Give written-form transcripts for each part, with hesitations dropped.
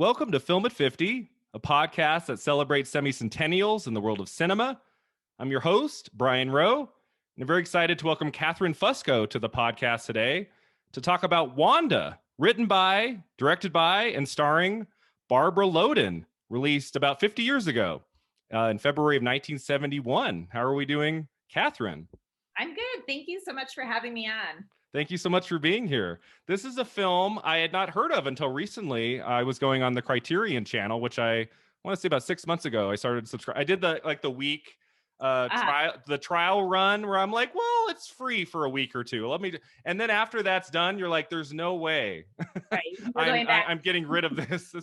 Welcome to Film at 50, a podcast that celebrates semi-centennials in the world of cinema. I'm your host, Brian Rowe, and I'm very excited to welcome Katherine Fusco to the podcast today to talk about Wanda, written by, directed by, and starring Barbara Loden, released about 50 years ago in February of 1971. How are we doing, Katherine? I'm good. Thank you so much for having me on. Thank you so much for being here. This is a film I had not heard of until recently. I was going on the Criterion channel, which I want to say about 6 months ago. I started subscribe. I did the week trial run where I'm like, well, it's free for a week or two. And then after that's done, you're like, there's no way. Right. I'm getting rid of this.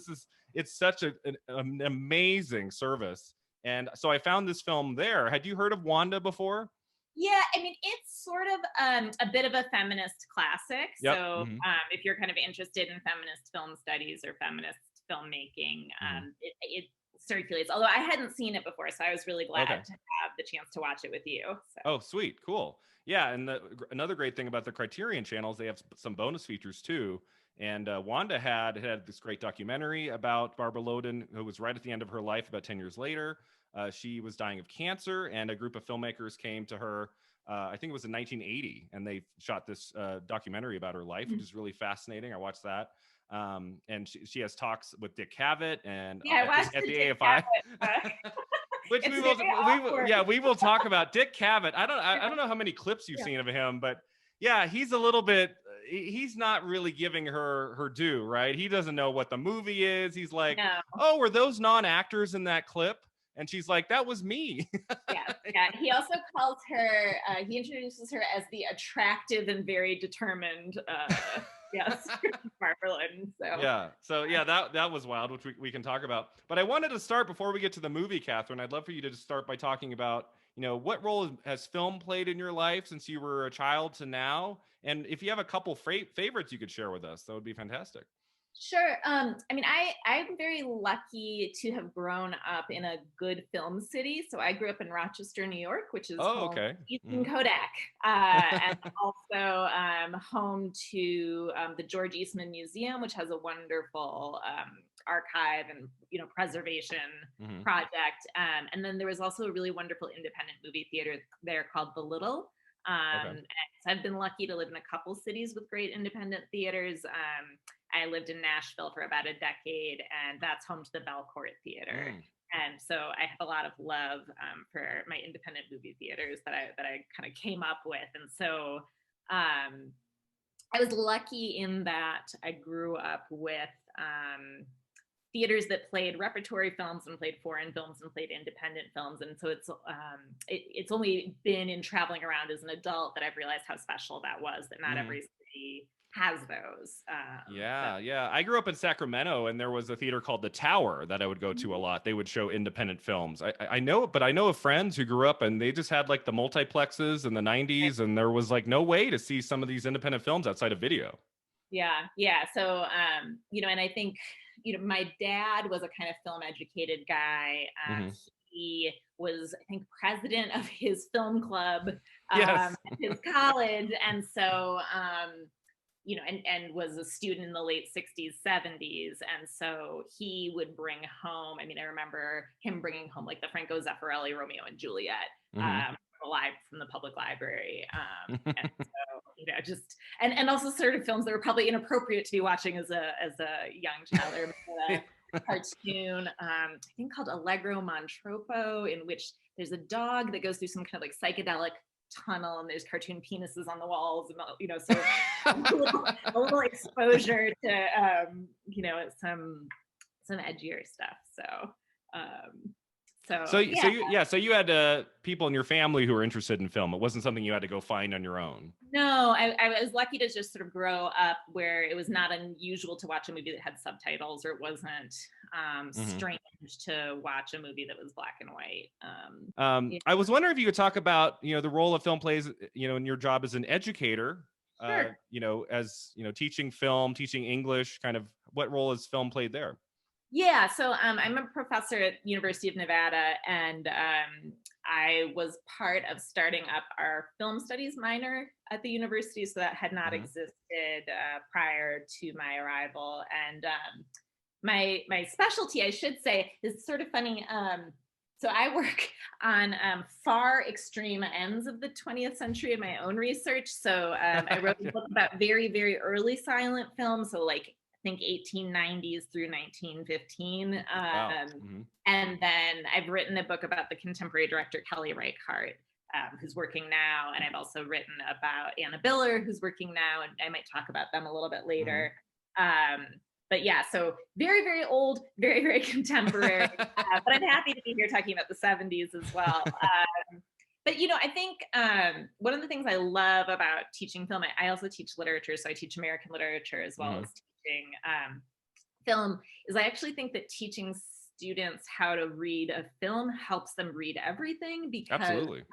It's such an amazing service. And so I found this film there. Had you heard of Wanda before? Yeah, I mean, it's sort of a bit of a feminist classic. Yep. So if you're kind of interested in feminist film studies or feminist filmmaking, it circulates. Although I hadn't seen it before, so I was really glad to have the chance to watch it with you. So. Oh, sweet. Cool. Yeah, and another great thing about the Criterion channels, they have some bonus features too. And Wanda had this great documentary about Barbara Loden, who was right at the end of her life about 10 years later. She was dying of cancer, and a group of filmmakers came to her, I think it was in 1980, and they shot this documentary about her life, which is really fascinating. I watched that. And she has talks with Dick Cavett and at the AFI. Which we will talk about. Dick Cavett. I don't know how many clips you've seen of him, but yeah, he's a little bit, he's not really giving her due, right? He doesn't know what the movie is. He's like, oh, were those non-actors in that clip? And she's like, that was me. Yeah. He also calls her, he introduces her as the attractive and very determined, yes, Barbara Loden. So that was wild, which we can talk about. But I wanted to start, before we get to the movie, Katherine, I'd love for you to just start by talking about, what role has film played in your life since you were a child to now? And if you have a couple favorites you could share with us, that would be fantastic. Sure. I mean, I'm very lucky to have grown up in a good film city. So I grew up in Rochester, New York, which is home to Eastman Kodak, and also home to the George Eastman Museum, which has a wonderful archive and preservation project. And then there was also a really wonderful independent movie theater there called The Little. And so I've been lucky to live in a couple cities with great independent theaters. I lived in Nashville for about a decade, and that's home to the Belcourt Theater. And so I have a lot of love for my independent movie theaters that I kind of came up with. And so I was lucky in that I grew up with theaters that played repertory films and played foreign films and played independent films. And so it's only been in traveling around as an adult that I've realized how special that was, that not every city has those. Yeah. I grew up in Sacramento, and there was a theater called The Tower that I would go to a lot. They would show independent films. I know of friends who grew up and they just had like the multiplexes in the 90s, and there was like no way to see some of these independent films outside of video. Yeah. So, and I think, my dad was a kind of film educated guy. He was, I think, president of his film club at his college. And so, and was a student in the late 60s, 70s. And so he would bring home, I remember him bringing home like the Franco Zeffirelli Romeo and Juliet live from the public library. And so, and also sort of films that were probably inappropriate to be watching as a young child. There was a cartoon, I think called Allegro Montropo, in which there's a dog that goes through some kind of like psychedelic tunnel, and there's cartoon penises on the walls, and so a little exposure to some edgier stuff. So you had people in your family who were interested in film. It wasn't something you had to go find on your own. No, I was lucky to just sort of grow up where it was not unusual to watch a movie that had subtitles, or it wasn't strange to watch a movie that was black and white. I was wondering if you could talk about the role of film plays in your job as an educator. Sure. As teaching film, teaching English, kind of what role has film played there? Yeah, so I'm a professor at University of Nevada, and I was part of starting up our film studies minor at the university, so that had not existed prior to my arrival. And my specialty, I should say, is sort of funny. So I work on far extreme ends of the 20th century in my own research. So I wrote a book about very, very early silent films. So like I think 1890s through 1915. Wow. Mm-hmm. And then I've written a book about the contemporary director Kelly Reichardt, who's working now. And I've also written about Anna Biller, who's working now. And I might talk about them a little bit later. But yeah, so very, very old, very, very contemporary. But I'm happy to be here talking about the 70s as well. But, you know, I think one of the things I love about teaching film, I also teach literature, so I teach American literature as well as teaching film, is I actually think that teaching students how to read a film helps them read everything, because Absolutely.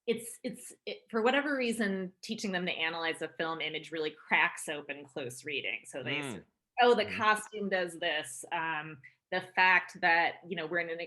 It's for whatever reason, teaching them to analyze a film image really cracks open close reading. So they say, oh, the costume does this. The fact that, you know, we're in an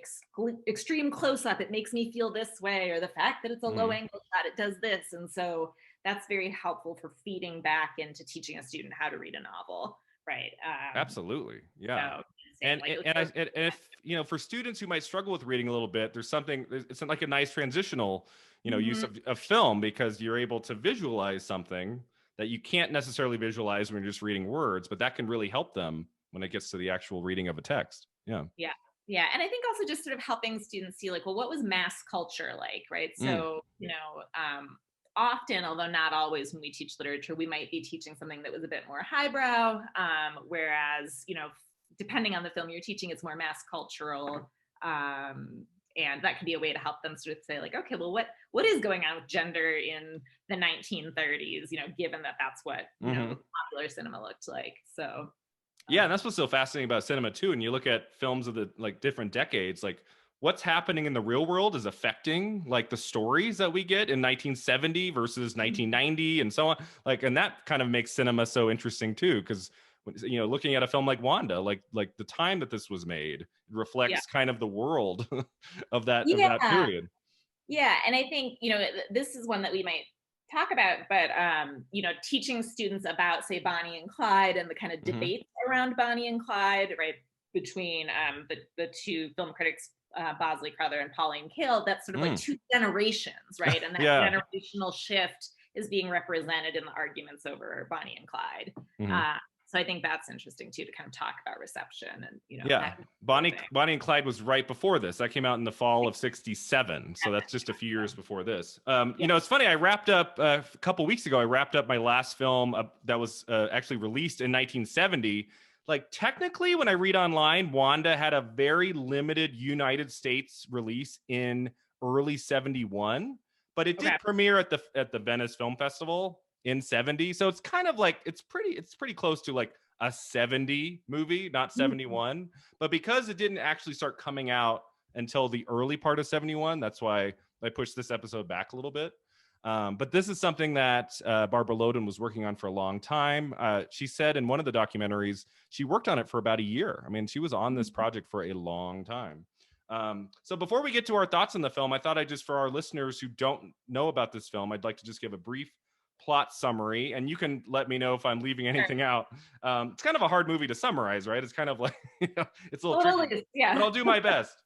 extreme close-up, it makes me feel this way, or the fact that it's a low angle shot, it does this. And so that's very helpful for feeding back into teaching a student how to read a novel, right? Absolutely. Yeah. So, and if, you know, for students who might struggle with reading a little bit, it's like a nice transitional, you know, use of film, because you're able to visualize something that you can't necessarily visualize when you're just reading words, but that can really help them when it gets to the actual reading of a text. Yeah. And I think also just sort of helping students see, like, well, what was mass culture like, right? So, you know, often, although not always, when we teach literature, we might be teaching something that was a bit more highbrow, whereas, you know, depending on the film you're teaching, it's more mass cultural. And that could be a way to help them sort of say, like, okay, well, what is going on with gender in the 1930s, you know, given that that's what, you know, popular cinema looked like. So yeah, and that's what's so fascinating about cinema too. And you look at films of the like different decades, like what's happening in the real world is affecting like the stories that we get in 1970 versus 1990 and so on. Like, and that kind of makes cinema so interesting too, because, you know, looking at a film like Wanda, like the time that this was made, reflects kind of the world of that period. Yeah, and I think, you know, this is one that we might talk about, but you know, teaching students about, say, Bonnie and Clyde, and the kind of debates around Bonnie and Clyde, right, between the two film critics, Bosley Crowther and Pauline Kael. That's sort of like two generations, right? And that generational shift is being represented in the arguments over Bonnie and Clyde. So I think that's interesting too, to kind of talk about reception and, you know. Yeah, Bonnie and Clyde was right before this. That came out in the fall of '67, so that's just a few years before this. You know, it's funny. I wrapped up a couple weeks ago. I wrapped up my last film that was actually released in 1970. Like, technically, when I read online, Wanda had a very limited United States release in early '71, but it did premiere at the Venice Film Festival in '70. So it's kind of like it's pretty close to like a 70 movie, not 71. But because it didn't actually start coming out until the early part of '71, that's why I pushed this episode back a little bit. But this is something that Barbara Loden was working on for a long time. She said in one of the documentaries, she worked on it for about a year. I mean, she was on this project for a long time. So before we get to our thoughts on the film, I thought for our listeners who don't know about this film, I'd like to just give a brief plot summary, and you can let me know if I'm leaving anything out. It's kind of a hard movie to summarize, right? It's kind of like, you know, it's a little tricky, but I'll do my best.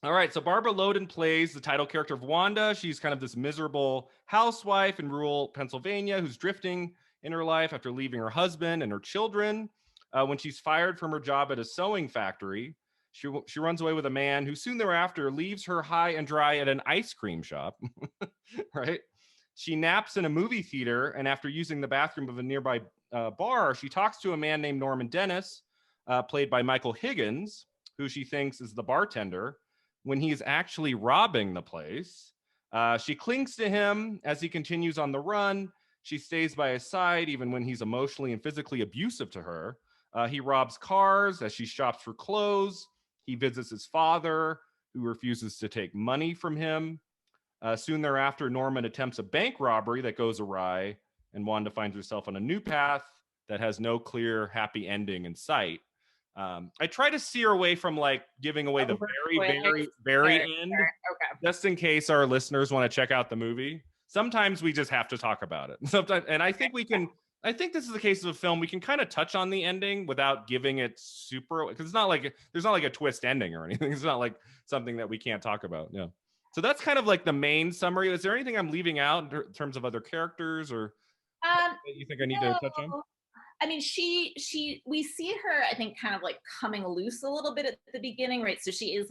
All right, so Barbara Loden plays the title character of Wanda. She's kind of this miserable housewife in rural Pennsylvania who's drifting in her life after leaving her husband and her children. When she's fired from her job at a sewing factory, she runs away with a man who soon thereafter leaves her high and dry at an ice cream shop, right? She naps in a movie theater, and after using the bathroom of a nearby bar, she talks to a man named Norman Dennis, played by Michael Higgins, who she thinks is the bartender, when he is actually robbing the place. She clings to him as he continues on the run. She stays by his side even when he's emotionally and physically abusive to her. He robs cars as she shops for clothes. He visits his father, who refuses to take money from him. Soon thereafter, Norman attempts a bank robbery that goes awry, and Wanda finds herself on a new path that has no clear, happy ending in sight. I try to steer away from like giving away the very end, just in case our listeners want to check out the movie. Sometimes we just have to talk about it. Sometimes, and I think we can I think this is the case of a film we can kind of touch on the ending without giving it super, because it's not like there's not like a twist ending or anything. It's not like something that we can't talk about. Yeah. So that's kind of like the main summary. Is there anything I'm leaving out in terms of other characters or that you think I need to No. touch on? I mean, we see her, I think, kind of like coming loose a little bit at the beginning, right? So she is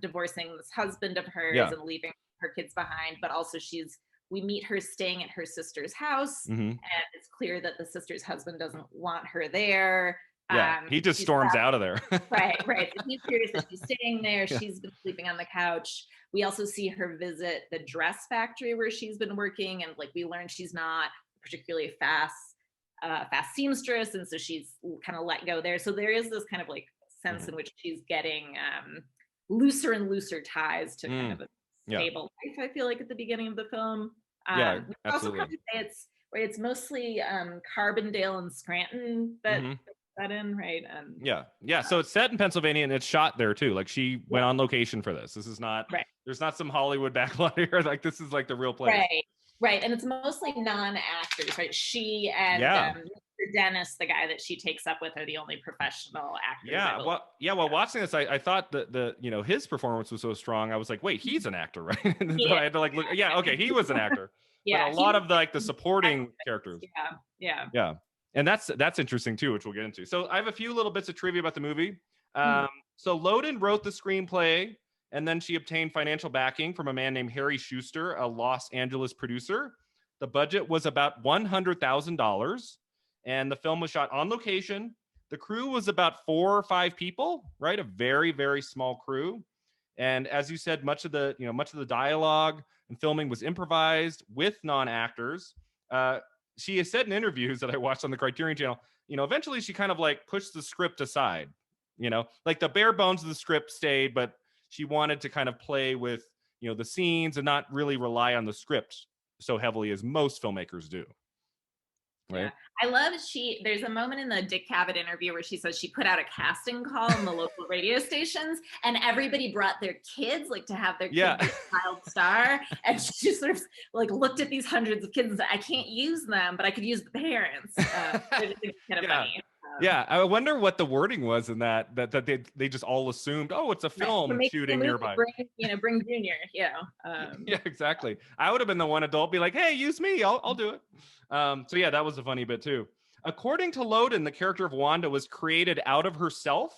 divorcing this husband of hers Yeah. and leaving her kids behind, but also we meet her staying at her sister's house, Mm-hmm. and it's clear that the sister's husband doesn't want her there. Yeah. He just She's storms out of there. right, right. So he's curious that she's staying there. Yeah. She's been sleeping on the couch. We also see her visit the dress factory where she's been working, and like we learn she's not particularly fast seamstress, and so she's kind of let go there. So there is this kind of like sense in which she's getting looser and looser ties to kind of a stable life. I feel like at the beginning of the film. Yeah, We also absolutely. probably say it's mostly Carbondale and Scranton that that in, right? Yeah. So it's set in Pennsylvania and it's shot there too. Like she went Yeah. on location for this. This is not. Right. There's not some Hollywood backlot here. Like this is like the real place. Right, and it's mostly non-actors, right? She and Mr. Dennis, the guy that she takes up with, are the only professional actors. Well, watching this, I thought that his performance was so strong. I was like, wait, he's an actor, right? And so I had to like look. Yeah, okay, he was an actor. Yeah, but a lot of the supporting characters. Yeah. And that's interesting too, which we'll get into. So I have a few little bits of trivia about the movie. Hmm. So Loden wrote the screenplay, and then she obtained financial backing from a man named Harry Schuster, a Los Angeles producer. The budget was about $100,000, and the film was shot on location. The crew was about 4 or 5 people, right? A very, very small crew. And as you said, much of the dialogue and filming was improvised with non-actors. She has said in interviews that I watched on the Criterion Channel, eventually she kind of like pushed the script aside. Like the bare bones of the script stayed, but she wanted to kind of play with, the scenes and not really rely on the script so heavily as most filmmakers do. Right? Yeah. I love there's a moment in the Dick Cavett interview where she says she put out a casting call in the local radio stations, and everybody brought their kids, like to have their kid be a child star. And she sort of like looked at these hundreds of kids and said, I can't use them, but I could use the parents. It's kind of funny. Yeah, I wonder what the wording was in that they just all assumed, oh, it's a film shooting nearby. Bring Junior. Yeah. Yeah, exactly. I would have been the one adult be like, hey, use me. I'll do it. So yeah, that was a funny bit too. According to Loden, the character of Wanda was created out of herself.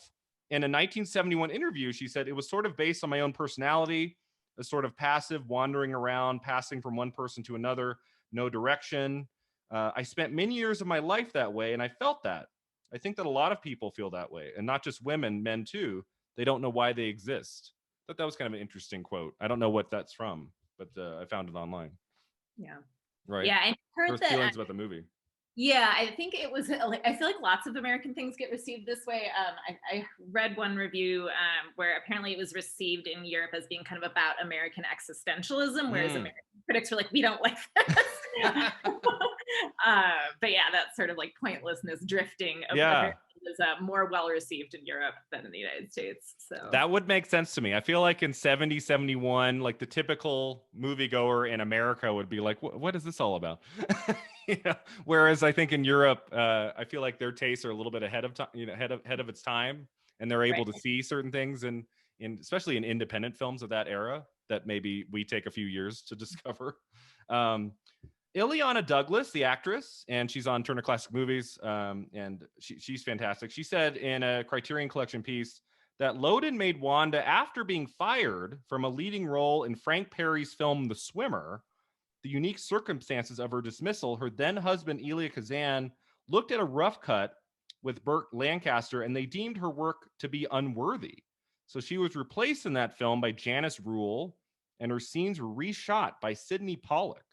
In a 1971 interview, she said it was sort of based on my own personality, a sort of passive wandering around, passing from one person to another, no direction. I spent many years of my life that way, and I felt that. I think that a lot of people feel that way, and not just women, men too. They don't know why they exist. I thought that was kind of an interesting quote. I don't know what that's from, but I found it online. Yeah. Right. Yeah, I heard first that. Feelings about the movie. Yeah, I think it was like, I feel like lots of American things get received this way. I read one review where apparently it was received in Europe as being kind of about American existentialism, whereas American critics were like, we don't like this. But yeah, that sort of like pointlessness drifting of was more well received in Europe than in the United States. So that would make sense to me. I feel like in 70, 71, like the typical moviegoer in America would be like, what is this all about? Whereas I think in Europe, I feel like their tastes are a little bit ahead of time, ahead of its time, and they're able to see certain things in especially in independent films of that era that maybe we take a few years to discover. Ileana Douglas, the actress, and she's on Turner Classic Movies, and she's fantastic. She said in a Criterion Collection piece that Loden made Wanda after being fired from a leading role in Frank Perry's film The Swimmer. The unique circumstances of her dismissal, her then husband Elia Kazan looked at a rough cut with Burt Lancaster, and they deemed her work to be unworthy. So she was replaced in that film by Janice Rule, and her scenes were reshot by Sidney Pollack.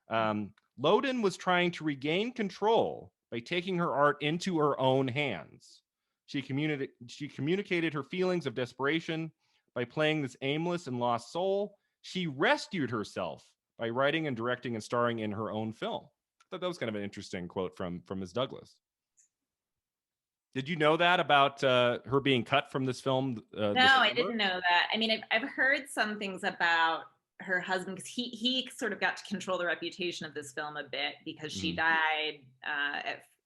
Loden was trying to regain control by taking her art into her own hands. She communicated her feelings of desperation by playing this aimless and lost soul. She rescued herself by writing and directing and starring in her own film. I thought that was kind of an interesting quote from Ms. Douglas. Did you know that about her being cut from this film? No, I didn't know that. I mean, I've heard some things about her husband, because he sort of got to control the reputation of this film a bit because she Mhm. died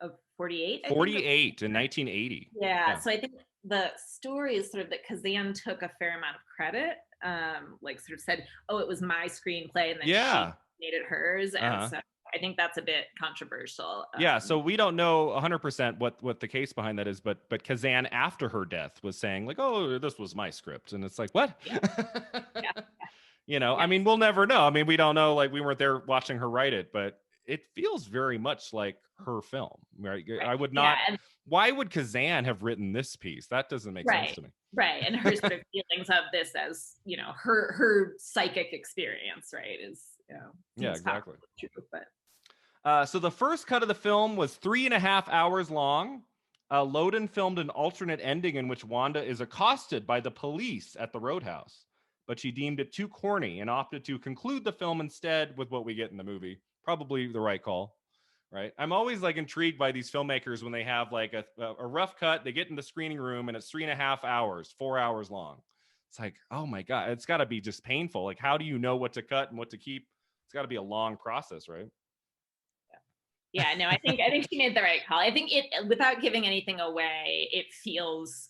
of 48, I think. 48 in 1980. Yeah. So I think the story is sort of that Kazan took a fair amount of credit, like sort of said, "Oh, it was my screenplay," and then she Yeah. made it hers, and Uh-huh. so I think that's a bit controversial. Yeah, so we don't know 100% what the case behind that is, but Kazan after her death was saying like, "Oh, this was my script," and it's like, what? Yeah, yeah, I yeah, mean, we'll never know. I mean, we don't know. Like, we weren't there watching her write it, but it feels very much like her film, right? right, I would yeah, not. and Why would Kazan have written this piece? That doesn't make sense right, to me. right, and her sort of feelings of this as her psychic experience, right, is Yeah, seems exactly. true, but So the first cut of the film was 3.5 hours long. Loden filmed an alternate ending in which Wanda is accosted by the police at the roadhouse, but she deemed it too corny and opted to conclude the film instead with what we get in the movie. Probably the right call, right? I'm always like intrigued by these filmmakers when they have like a rough cut, they get in the screening room and it's 3.5 hours, 4 hours long. It's like, oh my God, it's got to be just painful. Like, how do you know what to cut and what to keep? It's got to be a long process, right? yeah, no, I think she made the right call. I think it, without giving anything away, it feels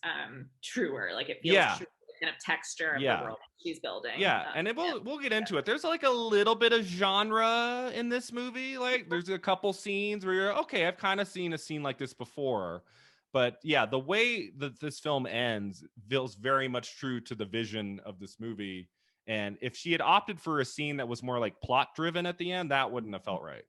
truer. Like it feels Yeah. true to the kind of texture of the Yeah. world she's building. Yeah, and we'll get into it. There's like a little bit of genre in this movie. Like there's a couple scenes where you're okay, I've kind of seen a scene like this before. But yeah, the way that this film ends feels very much true to the vision of this movie. And if she had opted for a scene that was more like plot driven at the end, that wouldn't have felt right.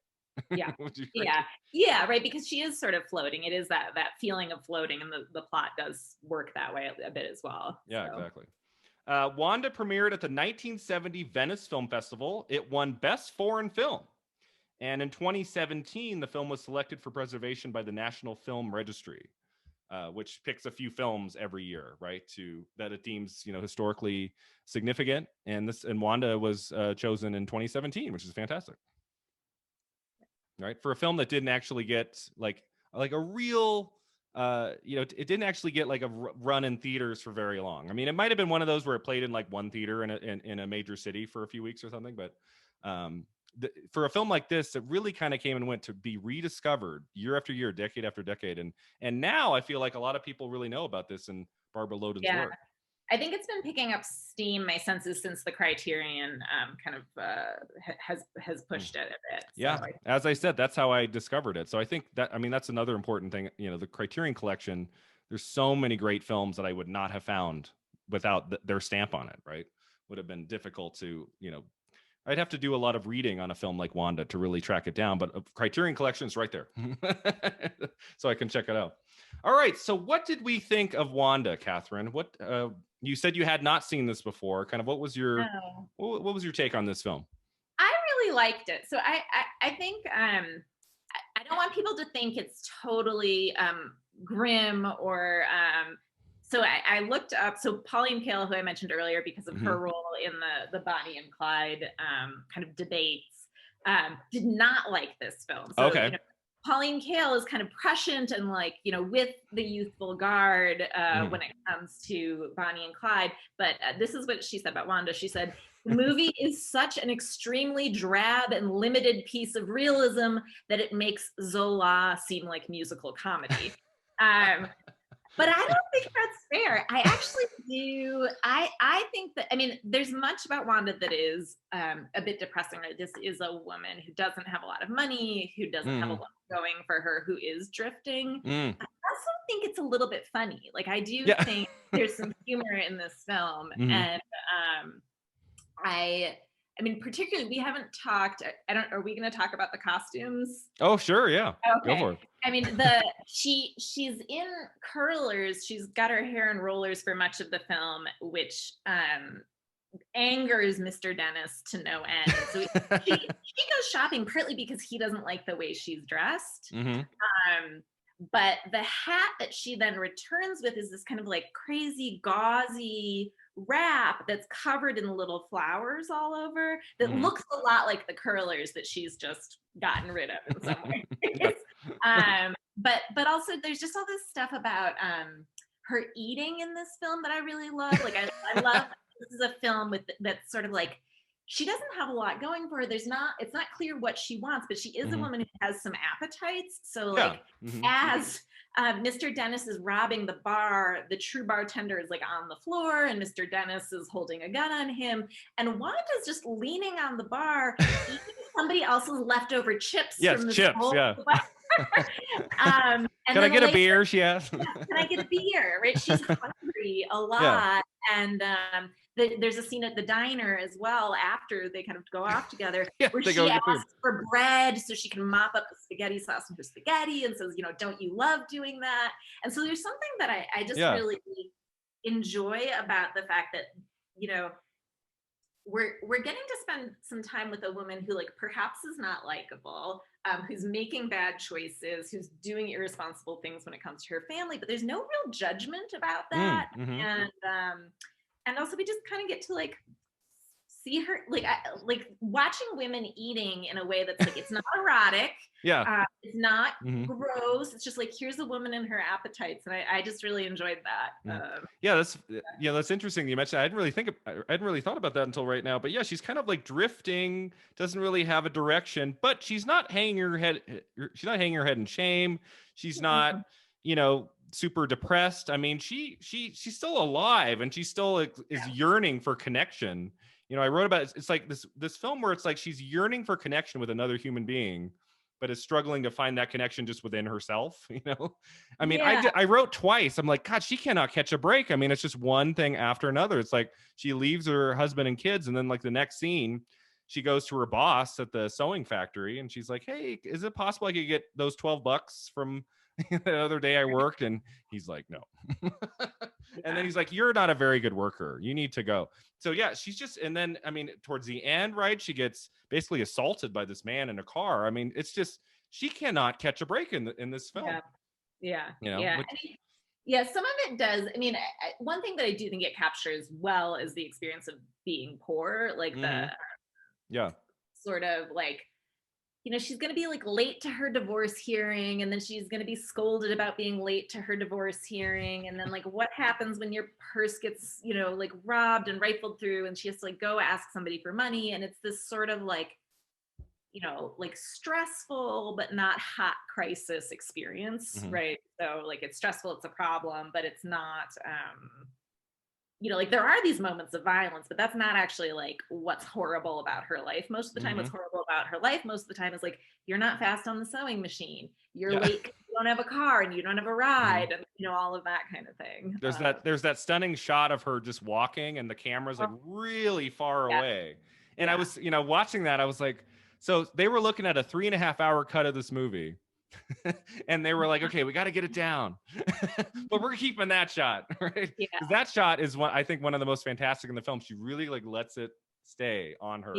Yeah, Would you agree? yeah, yeah, right. Because she is sort of floating. It is that feeling of floating, and the plot does work that way a bit as well. Yeah, So exactly. Wanda premiered at the 1970 Venice Film Festival. It won Best Foreign Film. And in 2017, the film was selected for preservation by the National Film Registry, which picks a few films every year, right? That it deems historically significant. And Wanda was chosen in 2017, which is fantastic, right? For a film that didn't actually get like a real it didn't actually get like a run in theaters for very long. I mean, it might have been one of those where it played in like one theater in a major city for a few weeks or something, but um for a film like this, it really kind of came and went to be rediscovered year after year, decade after decade, and now I feel like a lot of people really know about this and Barbara Loden's yeah, work. I think it's been picking up steam. My sense is since the Criterion kind of has pushed it a bit. So Yeah, as I said, that's how I discovered it. So I think that, I mean, that's another important thing. The Criterion Collection, there's so many great films that I would not have found without their stamp on it, right? Would have been difficult to, I'd have to do a lot of reading on a film like Wanda to really track it down, but Criterion Collection is right there. So I can check it out. All right, so what did we think of Wanda, Catherine? What you said you had not seen this before. Kind of no. what was your take on this film? I really liked it. So I think I don't want people to think it's totally grim or so I looked up, so Pauline Kael, who I mentioned earlier because of her role in the Bonnie and Clyde kind of debates, did not like this film. So Okay. Pauline Kael is kind of prescient and like with the youthful guard when it comes to Bonnie and Clyde. But this is what she said about Wanda. She said, "The movie is such an extremely drab and limited piece of realism that it makes Zola seem like musical comedy." But I don't think that's fair. I actually do. I think that, I mean, there's much about Wanda that is a bit depressing. Right? This is a woman who doesn't have a lot of money, who doesn't have a lot going for her, who is drifting. I also think it's a little bit funny. Like I do think there's some humor in this film, and I mean, particularly, we haven't talked. I don't. Are we going to talk about the costumes? Oh, sure, yeah. Okay. Go for it. I mean, she's in curlers. She's got her hair in rollers for much of the film, which angers Mr. Dennis to no end. So she goes shopping partly because he doesn't like the way she's dressed. But the hat that she then returns with is this kind of like crazy gauzy wrap that's covered in little flowers all over that looks a lot like the curlers that she's just gotten rid of in some way. But also there's just all this stuff about her eating in this film that I really love. Like I love this is a film that's sort of like she doesn't have a lot going for her. It's not clear what she wants, but she is a woman who has some appetites. So like as Mr. Dennis is robbing the bar, the true bartender is like on the floor and Mr. Dennis is holding a gun on him. And Wanda's just leaning on the bar, eating somebody else's leftover chips from the chips, bowl. yeah. And can I get a beer? She asked. Can I get a beer? Right? She's hungry a lot. And there's a scene at the diner as well after they kind of go off together where she asks for bread so she can mop up the spaghetti sauce in her spaghetti and says, don't you love doing that? And so there's something that I just really enjoy about the fact that, we're getting to spend some time with a woman who like perhaps is not likable, who's making bad choices, who's doing irresponsible things when it comes to her family, but there's no real judgment about that. And also we just kind of get to like see her like watching women eating in a way that's like, it's not erotic. It's not gross. It's just like, here's a woman and her appetites. And I just really enjoyed that. That's interesting. You mentioned, I hadn't really thought about that until right now, but yeah, she's kind of like drifting, doesn't really have a direction, but she's not hanging her head in shame. She's not, super depressed. I mean, she's still alive and she still is yearning for connection. I wrote about it. It's like this film where it's like she's yearning for connection with another human being, but is struggling to find that connection just within herself. I mean, I wrote twice. I'm like, God, she cannot catch a break. I mean, it's just one thing after another. It's like she leaves her husband and kids, and then like the next scene, she goes to her boss at the sewing factory, and she's like, "Hey, is it possible I could get those $12 from the other day I worked?" And he's like, "No." And then he's like, "You're not a very good worker. You need to go." So yeah, she's just, and then, I mean, towards the end, right, she gets basically assaulted by this man in a car. I mean, it's just, she cannot catch a break in this film. Yeah. Some of it does. I mean, one thing that I do think it captures well is the experience of being poor, like the sort of like, she's going to be like late to her divorce hearing, and then she's going to be scolded about being late to her divorce hearing. And then like, what happens when your purse gets, like robbed and rifled through, and she has to like go ask somebody for money. And it's this sort of like, like stressful, but not hot crisis experience. Right. So like, it's stressful, it's a problem, but it's not, like there are these moments of violence, but that's not actually like what's horrible about her life. Most of the time, what's horrible about her life most of the time is like, you're not fast on the sewing machine. You're late 'cause you don't have a car and you don't have a ride, and all of that kind of thing. There's that stunning shot of her just walking, and the camera's like really far away. And I was, watching that, I was like, so they were looking at a 3.5-hour cut of this movie. And they were like, okay, we got to get it down, but we're keeping that shot, right? Because that shot is I think one of the most fantastic in the film. She really like lets it stay on her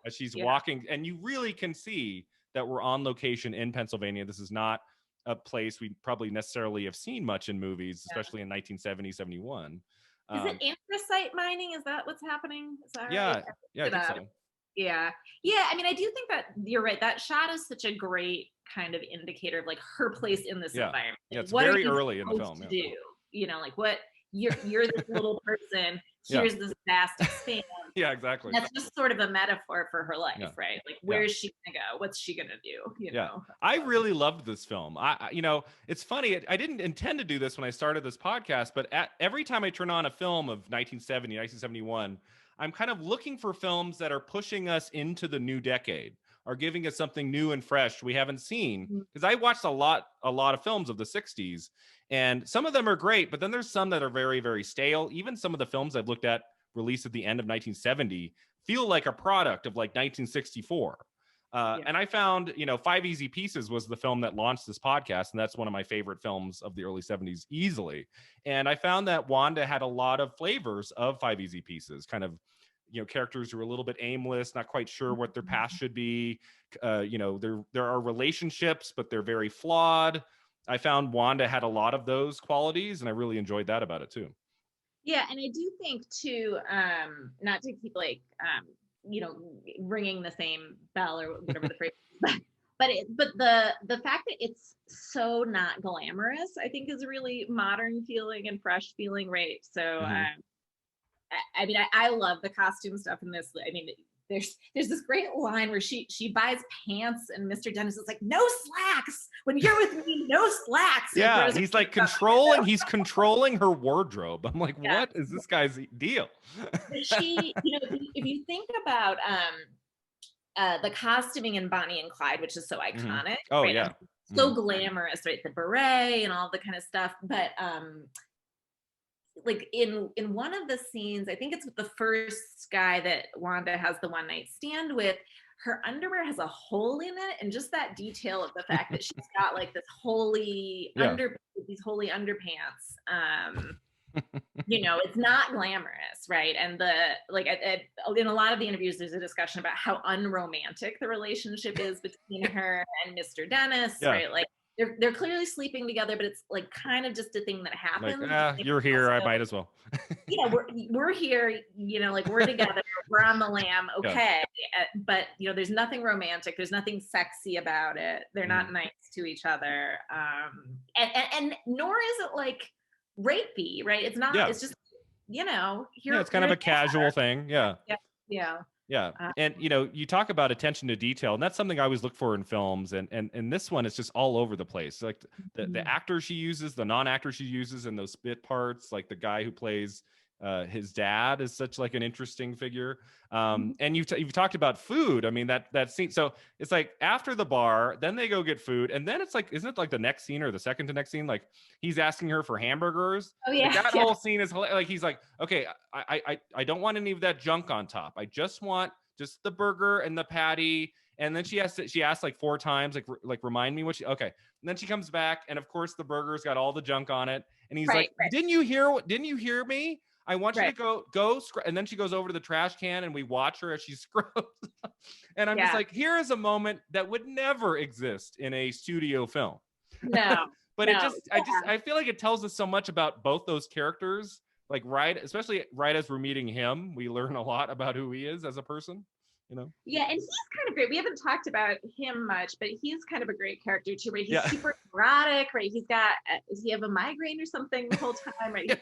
as she's walking, and you really can see that we're on location in Pennsylvania. This is not a place we probably necessarily have seen much in movies, especially in 1970, 71. Is it anthracite mining? Is that what's happening? Is that right? Yeah, I think so. Yeah. I mean, I do think that you're right. That shot is such a great kind of indicator of like her place in this environment. Yeah, it's very early in the film. Like what you're this little person. Here's this vast expanse. Yeah, exactly. That's just sort of a metaphor for her life, right? Like, where is she gonna go? What's she gonna do? You know. I really loved this film. It's funny. I didn't intend to do this when I started this podcast, but every time I turn on a film of 1970, 1971. I'm kind of looking for films that are pushing us into the new decade, are giving us something new and fresh we haven't seen. Because I watched a lot of films of the 60s, and some of them are great, but then there's some that are very, very stale. Even some of the films I've looked at released at the end of 1970 feel like a product of like 1964. And I found, 5 Easy Pieces was the film that launched this podcast, and that's one of my favorite films of the early 70s easily. And I found that Wanda had a lot of flavors of 5 Easy Pieces, kind of, characters who are a little bit aimless, not quite sure what their past should be. There are relationships, but they're very flawed. I found Wanda had a lot of those qualities, and I really enjoyed that about it too. Yeah, and I do think too, not to keep like ringing the same bell or whatever the phrase is, but the fact that it's so not glamorous, I think, is a really modern feeling and fresh feeling, right? So I mean, I love the costume stuff in this. I mean, there's this great line where she buys pants and Mr. Dennis is like, no slacks when you're with me, no slacks. Yeah, he's like controlling her wardrobe. I'm like, what is this guy's deal? She, if you think about the costuming in Bonnie and Clyde, which is so iconic. Oh right? yeah, so glamorous, right? The beret and all the kind of stuff. But like in one of the scenes, I think it's with the first guy that Wanda has the one night stand with, her underwear has a hole in it, and just that detail of the fact that she's got like this these holy underpants. It's not glamorous, right? And the like in a lot of the interviews, there's a discussion about how unromantic the relationship is between her and Mr. Dennis, right? Like they're clearly sleeping together, but it's like kind of just a thing that happens. Like, you're here, I might as well. We're here, like we're together, we're on the lam, okay. But there's nothing romantic, there's nothing sexy about it. They're not nice to each other. And nor is it like rapey, right? It's not. It's just it's kind of a casual thing. Yeah. And you talk about attention to detail, and that's something I always look for in films, and this one is just all over the place. Like the actor she uses, the non-actor she uses, and those bit parts, like the guy who plays his dad is such like an interesting figure. And you've talked about food. I mean, that scene. So it's like after the bar, then they go get food, and then it's like, isn't it like the next scene or the second to next scene? Like he's asking her for hamburgers. Oh yeah. Like, that whole scene is like, he's like, okay, I don't want any of that junk on top. I just want just the burger and the patty. And then she asked like 4 times, like remind me what she. Okay, and then she comes back, and of course the burger's got all the junk on it, and he's like, didn't you hear me? I want you to go, and then she goes over to the trash can, and we watch her as she scrubs. And I'm just like, here is a moment that would never exist in a studio film. No, but I feel like it tells us so much about both those characters. Like especially right as we're meeting him, we learn a lot about who he is as a person. Yeah, and he's kind of great. We haven't talked about him much, but he's kind of a great character too, right? He's super neurotic, right? He's got, does he have a migraine or something the whole time, right?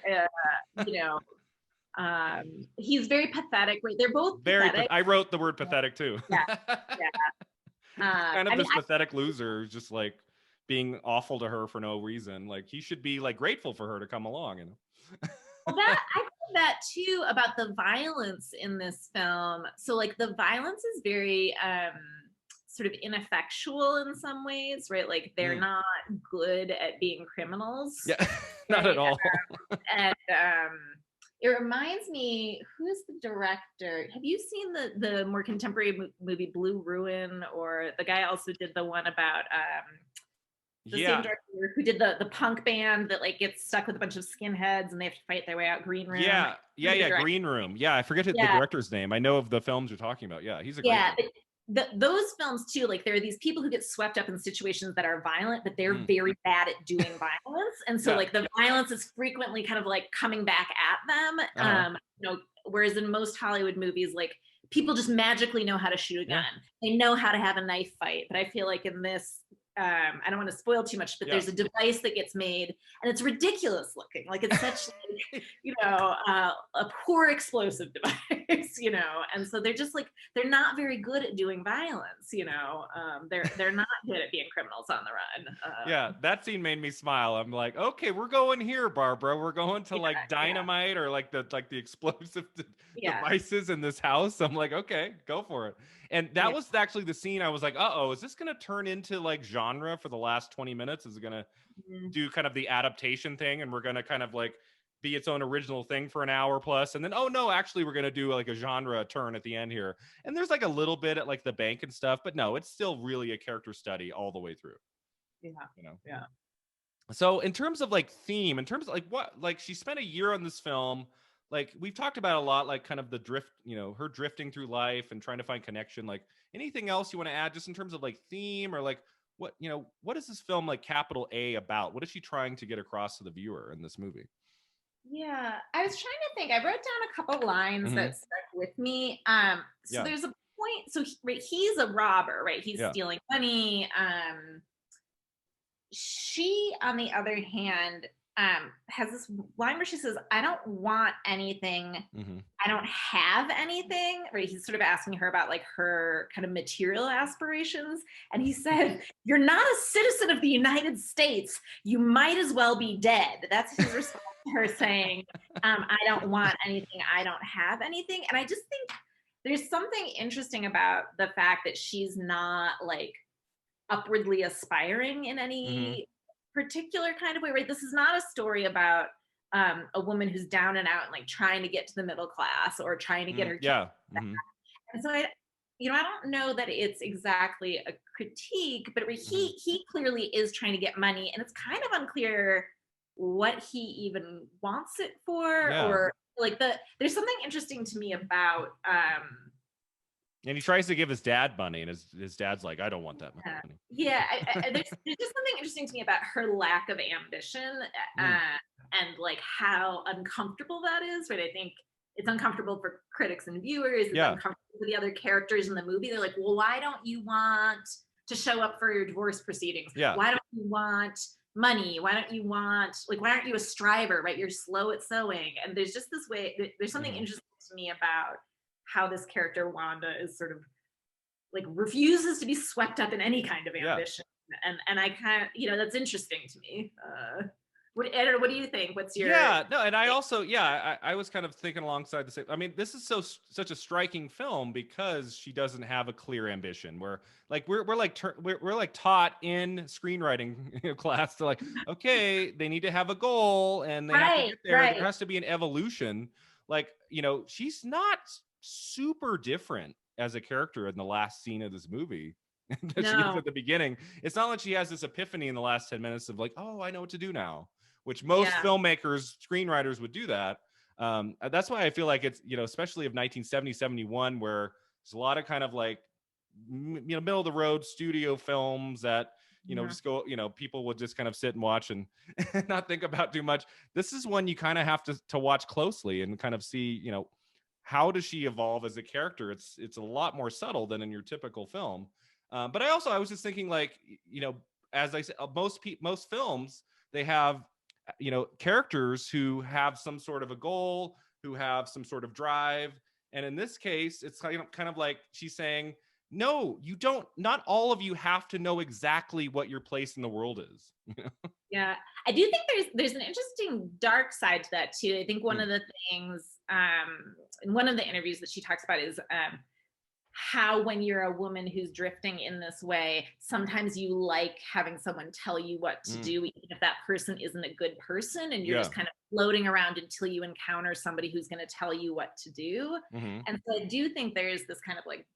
He's very pathetic, right? They're both pathetic. I wrote the word pathetic too. Yeah. Kind of this pathetic loser who's just like being awful to her for no reason. Like he should be like grateful for her to come along, Well, I think that too about the violence in this film. So like the violence is very sort of ineffectual in some ways, right? Like they're not good at being criminals. Yeah, not at all. And it reminds me, who's the director? Have you seen the more contemporary movie Blue Ruin? Or the guy also did the one about the same director who did the punk band that like gets stuck with a bunch of skinheads and they have to fight their way out. Green Room. Green Room. Yeah, I forget the director's name. I know of the films you're talking about. Yeah, he's a great one. Those films too, like there are these people who get swept up in situations that are violent, but they're very bad at doing violence, and so like the violence is frequently kind of like coming back at them. Whereas in most Hollywood movies, like people just magically know how to shoot a gun. They know how to have a knife fight. But I feel like in this, I don't want to spoil too much, but there's a device that gets made and it's ridiculous looking. Like it's such like, a poor explosive device, and so they're just like, they're not very good at doing violence, they're not good at being criminals on the run. That scene made me smile. I'm like, okay, we're going here, Barbara. We're going to like dynamite or like the explosive devices in this house. I'm like, okay, go for it. And that was actually the scene I was like, uh-oh, is this going to turn into like genre for the last 20 minutes? Is it going to do kind of the adaptation thing? And we're going to kind of like be its own original thing for an hour plus. And then, oh no, actually we're going to do like a genre turn at the end here. And there's like a little bit at like the bank and stuff, but no, it's still really a character study all the way through. Yeah. So in terms of like theme, in terms of like what, like she spent a year on this film, like we've talked about a lot, like kind of the drift, her drifting through life and trying to find connection. Like anything else you want to add just in terms of like theme or like what is this film like capital A about? What is she trying to get across to the viewer in this movie? Yeah, I was trying to think. I wrote down a couple lines that stuck with me. So there's a point. So he's a robber, right? He's stealing money. She, on the other hand, has this line where she says, "I don't want anything. Mm-hmm. I don't have anything." Right? He's sort of asking her about like her kind of material aspirations, and he said, "You're not a citizen of the United States. You might as well be dead." That's his response to her saying, "I don't want anything. I don't have anything." And I just think there's something interesting about the fact that she's not like upwardly aspiring in Mm-hmm. any particular kind of way, right? This is not a story about a woman who's down and out and like trying to get to the middle class or trying to get her kids. Yeah. Mm-hmm. And so I don't know that it's exactly a critique, but Mm-hmm. he clearly is trying to get money, and it's kind of unclear what he even wants it for, Yeah. or like there's something interesting to me about And he tries to give his dad money, and his dad's like, I don't want that yeah, money. yeah. There's just something interesting to me about her lack of ambition, Mm. and like how uncomfortable that is. Right? I think it's uncomfortable for critics and viewers. It's Yeah. uncomfortable for the other characters in the movie. They're like, well, why don't you want to show up for your divorce proceedings? Yeah. Why don't you want money? Why don't you want like why aren't you a striver? Right? You're slow at sewing, and there's just this way. There's something Mm-hmm. interesting to me about how this character Wanda is sort of like refuses to be swept up in any kind of Yeah. ambition. And I kind of, that's interesting to me. I don't know, what do you think? What's your Yeah, no, and I also, I was kind of thinking alongside the same. I mean, this is such a striking film because she doesn't have a clear ambition. Where like we're like taught in screenwriting class to like, okay, they need to have a goal and they have to right, get there. There right. has to be an evolution. Like, she's not super different as a character in the last scene of this movie that she is No, at the beginning. It's not like she has this epiphany in the last 10 minutes of like, oh, I know what to do now, which most yeah, filmmakers, screenwriters would do that. That's why I feel like it's, especially of 1970, 71, where there's a lot of kind of like, middle of the road studio films that, mhm, just go, people would just kind of sit and watch and not think about too much. This is one you kind of have to watch closely and kind of see, how does she evolve as a character? It's a lot more subtle than in your typical film. But I was just thinking like, as I said, most films, they have characters who have some sort of a goal, who have some sort of drive, and in this case it's kind of like she's saying, no, you don't, not all of you have to know exactly what your place in the world is. yeah. I do think there's an interesting dark side to that too. I think one Mm, of the things in one of the interviews that she talks about is how when you're a woman who's drifting in this way, sometimes you like having someone tell you what to mm, do, even if that person isn't a good person, and you're yeah. just kind of floating around until you encounter somebody who's going to tell you what to do. Mm-hmm. And so I do think there's this kind of like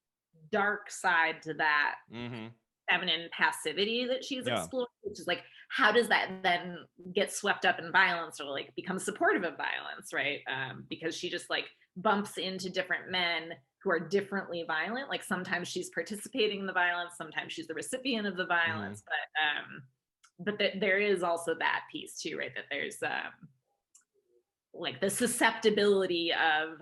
dark side to that Mm-hmm. feminine passivity that she's Yeah. exploring, which is like, how does that then get swept up in violence or like become supportive of violence, right? Because she just like bumps into different men who are differently violent. Like sometimes she's participating in the violence, sometimes she's the recipient of the Mm-hmm. violence, but there is also that piece too, right? That there's like the susceptibility of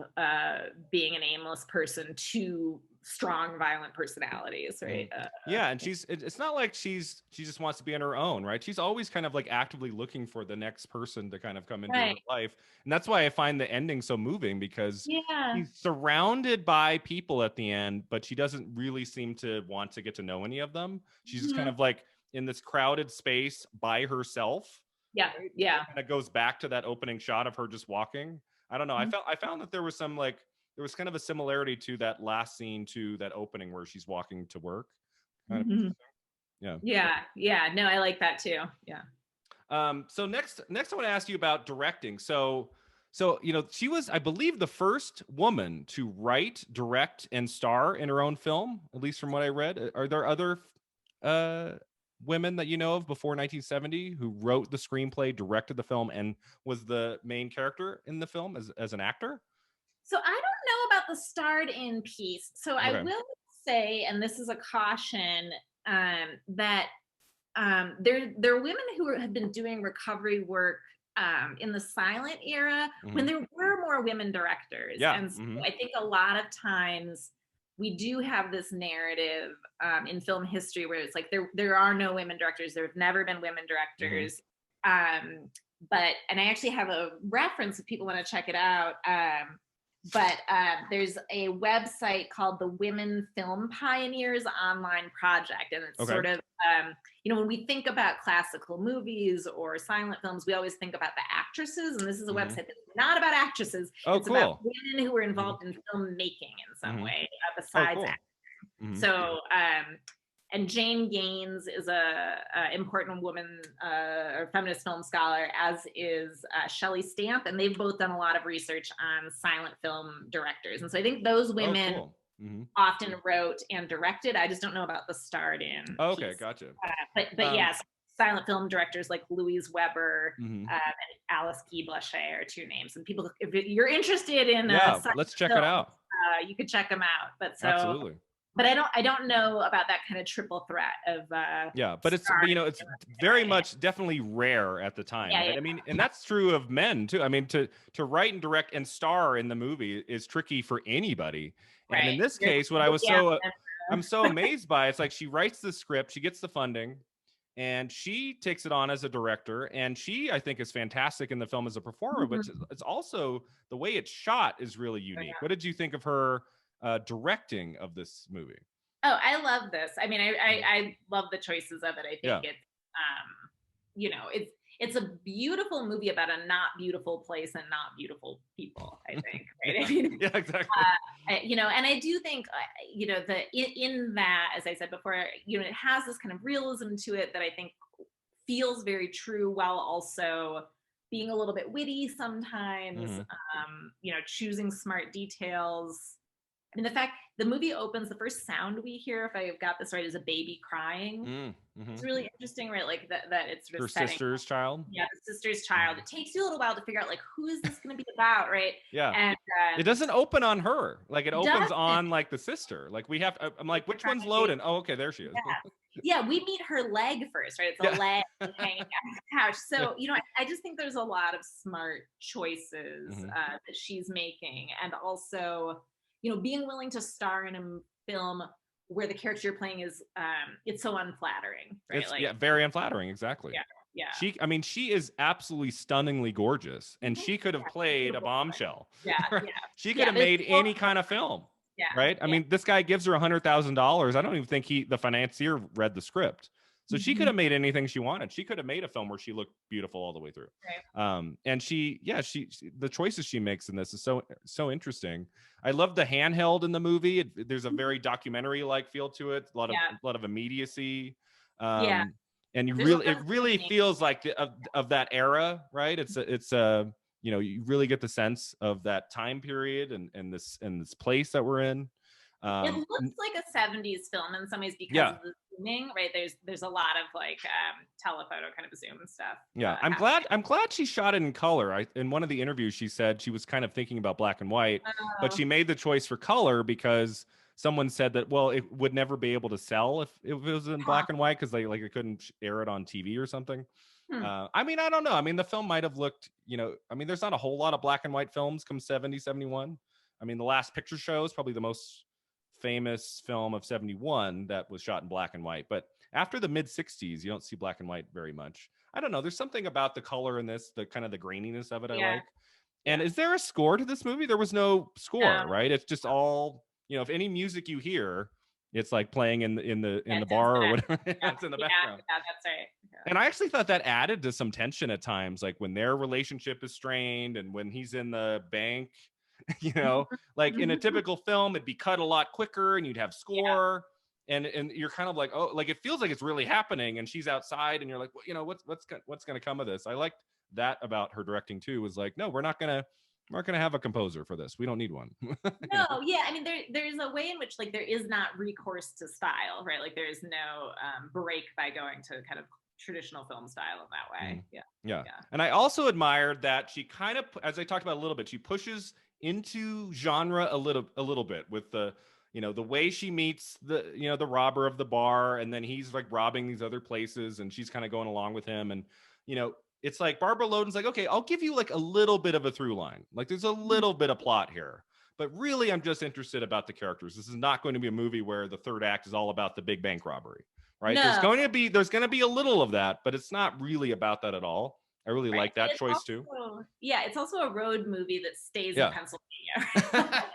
being an aimless person to strong violent personalities, Mm-hmm. right? Yeah, and it's not like she just wants to be on her own, right? She's always kind of like actively looking for the next person to kind of come into her Right. life. And that's why I find the ending so moving, because Yeah. she's surrounded by people at the end, but she doesn't really seem to want to get to know any of them. She's just kind Mhm. of like in this crowded space by herself. Yeah. Right? Yeah. It kind of goes back to that opening shot of her just walking. I don't know. Mhm. I found that there was some like, there was kind of a similarity to that last scene to that opening where she's walking to work. Kind of Mhm. interesting. Yeah. Yeah. Yeah. No, I like that too. Yeah. So next I want to ask you about directing. So she was, I believe, the first woman to write, direct, and star in her own film, at least from what I read. Are there other uh women that you know of before 1970 who wrote the screenplay, directed the film, and was the main character in the film as an actor? So I don't know about the starred in piece. So I Okay. will say, and this is a caution, that there are women who have been doing recovery work in the silent era when Hmm. there were more women directors, Yeah. and so Hmm. I think a lot of times we do have this narrative in film history where it's like there are no women directors. There have never been women Hmm. directors. Um, and I actually have a reference if people want to check it out. But there's a website called the Women Film Pioneers Online Project, and it's sort of when we think about classical movies or silent films, we always think about the actresses, and this is a website that's not about actresses. It's about women who were involved in filmmaking in some way besides acting. So and Jane Gaines is a important woman or feminist film scholar, as is Shelley Stamp, and they've both done a lot of research on silent film directors. And so I think those women often wrote and directed. I just don't know about the starred in. Okay, gotcha. But yes, silent film directors like Louise Weber and Alice Guy Blanchet are two names. And people, if you're interested in let's check it out. You could check them out. But so absolutely. But I don't know about that kind of triple threat of but it's it's very much definitely rare at the time. Right? I mean, and that's true of men too. I mean, to write and direct and star in the movie is tricky for anybody. And in this case, what I was I'm so amazed by, it's like she writes the script, she gets the funding, and she takes it on as a director, and she, I think, is fantastic in the film as a performer, but it's also the way it's shot is really unique. What did you think of her directing of this movie? Oh, I love this. I mean, I love the choices of it. I think it's a beautiful movie about a not beautiful place and not beautiful people, I think, right? I mean, yeah, exactly. And I do think, in that, as I said before, it has this kind of realism to it that I think feels very true, while also being a little bit witty sometimes, choosing smart details. I mean, the movie opens, the first sound we hear, if I've got this right, is a baby crying. It's really interesting, right? Like that it's sort of her sister's child. Yeah, the sister's child. It takes you a little while to figure out, like, who is this going to be about, right? Yeah. And it doesn't open on her. Like, it opens on, like, the sister. Like, we have, I'm like, which one's Loden? Oh, okay, there she is. Yeah, we meet her leg first, right? It's a leg hanging on the couch. So, I just think there's a lot of smart choices that she's making. And also, being willing to star in a film where the character you're playing is, it's so unflattering, right? It's, very unflattering, exactly. Yeah. She is absolutely stunningly gorgeous, and she could have played a bombshell. She could have made any kind of film. Right? I mean, this guy gives her $100,000. I don't even think the financier read the script. So she could have made anything she wanted. She could have made a film where she looked beautiful all the way through. Right. And she the choices she makes in this is so interesting. I love the handheld in the movie. There's a very documentary-like feel to it. A lot of immediacy. And it really feels like of that era, right? It's you really get the sense of that time period and this place that we're in. It looks like a 70s film in some ways because of the zooming, right? There's a lot of like telephoto kind of zoom stuff. Yeah, I'm glad she shot it in color. In one of the interviews, she said she was kind of thinking about black and white, but she made the choice for color because someone said that, well, it would never be able to sell if it was in black and white because they it couldn't air it on TV or something. I mean, I don't know. I mean, the film might have looked, I mean, there's not a whole lot of black and white films come 70, 71. I mean, The Last Picture Show is probably the most famous film of 71 that was shot in black and white. But after the mid 60s, you don't see black and white very much. I don't know. There's something about the color in this, the kind of the graininess of it I like. And is there a score to this movie? There was no score, right? It's just all, if any music you hear, it's like playing in the bar or whatever. It's in the background. Yeah, that's right. And I actually thought that added to some tension at times, like when their relationship is strained and when he's in the bank, like in a typical film, it'd be cut a lot quicker and you'd have score and you're kind of like, oh, like it feels like it's really happening and she's outside and you're like, well, what's going to come of this? I liked that about her directing too, was like, no, we're not going to have a composer for this. We don't need one. No, I mean, there's a way in which like there is not recourse to style, right? Like there's no break by going to kind of traditional film style in that way. Yeah. And I also admired that she kind of, as I talked about a little bit, she pushes into genre a little bit with the the way she meets the robber of the bar, and then he's like robbing these other places and she's kind of going along with him, and it's like Barbara Loden's like, okay, I'll give you like a little bit of a through line, like there's a little bit of plot here, but really I'm just interested about the characters. This is not going to be a movie where the third act is all about the big bank robbery, right? No. There's going to be a little of that, but it's not really about that at all. I really like that choice too. Yeah, it's also a road movie that stays in Yeah. Pennsylvania.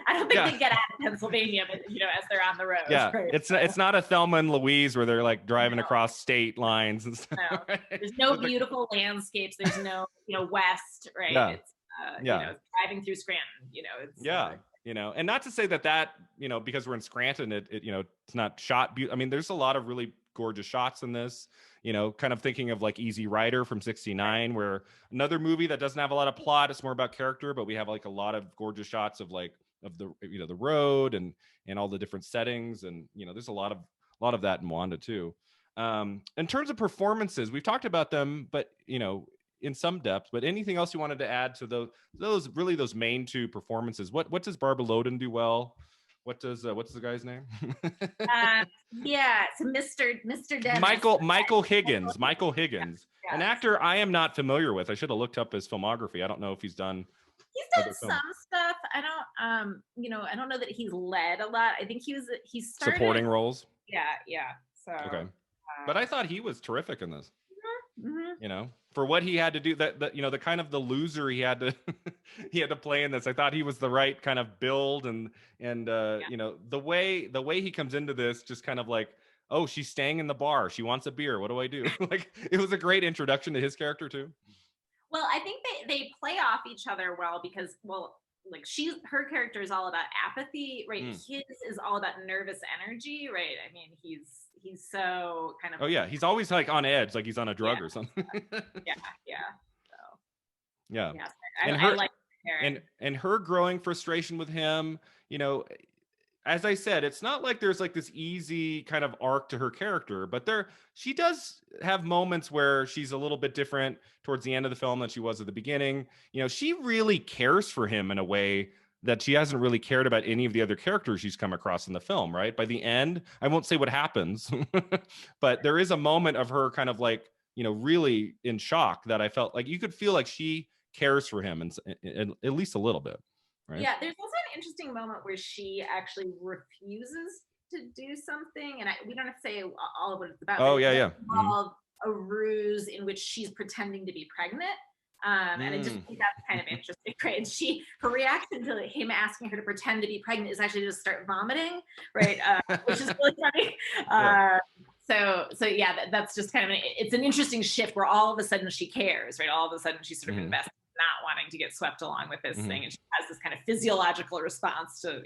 I don't think Yeah. they get out of Pennsylvania, but as they're on the road. Yeah, Right? it's not a Thelma and Louise where they're like driving No, across state lines and stuff. no. Right? There's no With the, beautiful landscapes. There's no, west, right? yeah, It's, yeah, driving through Scranton. It's yeah. And not to say that because we're in Scranton, it's not shot. I mean, there's a lot of really gorgeous shots in this. Kind of thinking of like Easy Rider from '69, where another movie that doesn't have a lot of plot. It's more about character, but we have like a lot of gorgeous shots of like of the road and all the different settings, and there's a lot of that in Wanda too. In terms of performances, we've talked about them, but in some depth. But anything else you wanted to add to those main two performances? What does Barbara Loden do well? What's the guy's name? Yeah, so Mr. Dennis. Michael Higgins. Michael Higgins, Yeah. an actor I am not familiar with. I should have looked up his filmography. I don't know if he's done. He's done some stuff. I don't know that he's led a lot. I think he started supporting roles. Yeah. So okay, but I thought he was terrific in this. Mm-hmm. For what he had to do, that the kind of the loser he had to he had to play in this. I thought he was the right kind of build and the way he comes into this, just kind of like, oh, she's staying in the bar, she wants a beer, what do I do? Like, it was a great introduction to his character too. Well, I think they play off each other well because, like, her character is all about apathy, right? His is all about nervous energy, right? I mean, he's so kind of. Oh yeah, he's always like on edge, like he's on a drug or something. Yeah. So. Yeah. And I like her. And her growing frustration with him, as I said, it's not like there's like this easy kind of arc to her character, but she does have moments where she's a little bit different towards the end of the film than she was at the beginning. She really cares for him in a way that she hasn't really cared about any of the other characters she's come across in the film, right? By the end, I won't say what happens, but there is a moment of her kind of like, really in shock that I felt like you could feel like she cares for him and at least a little bit. Right? Yeah, there's also an interesting moment where she actually refuses to do something, and we don't have to say all of what it's about. Oh, yeah. Involve a ruse in which she's pretending to be pregnant, and I just think that's kind of interesting. Right? And her reaction to him asking her to pretend to be pregnant is actually to start vomiting, right? Which is really funny. Yeah. So yeah, that's just kind of it's an interesting shift where all of a sudden she cares, right? All of a sudden she's sort of invested, not wanting to get swept along with this thing, and she has this kind of physiological response to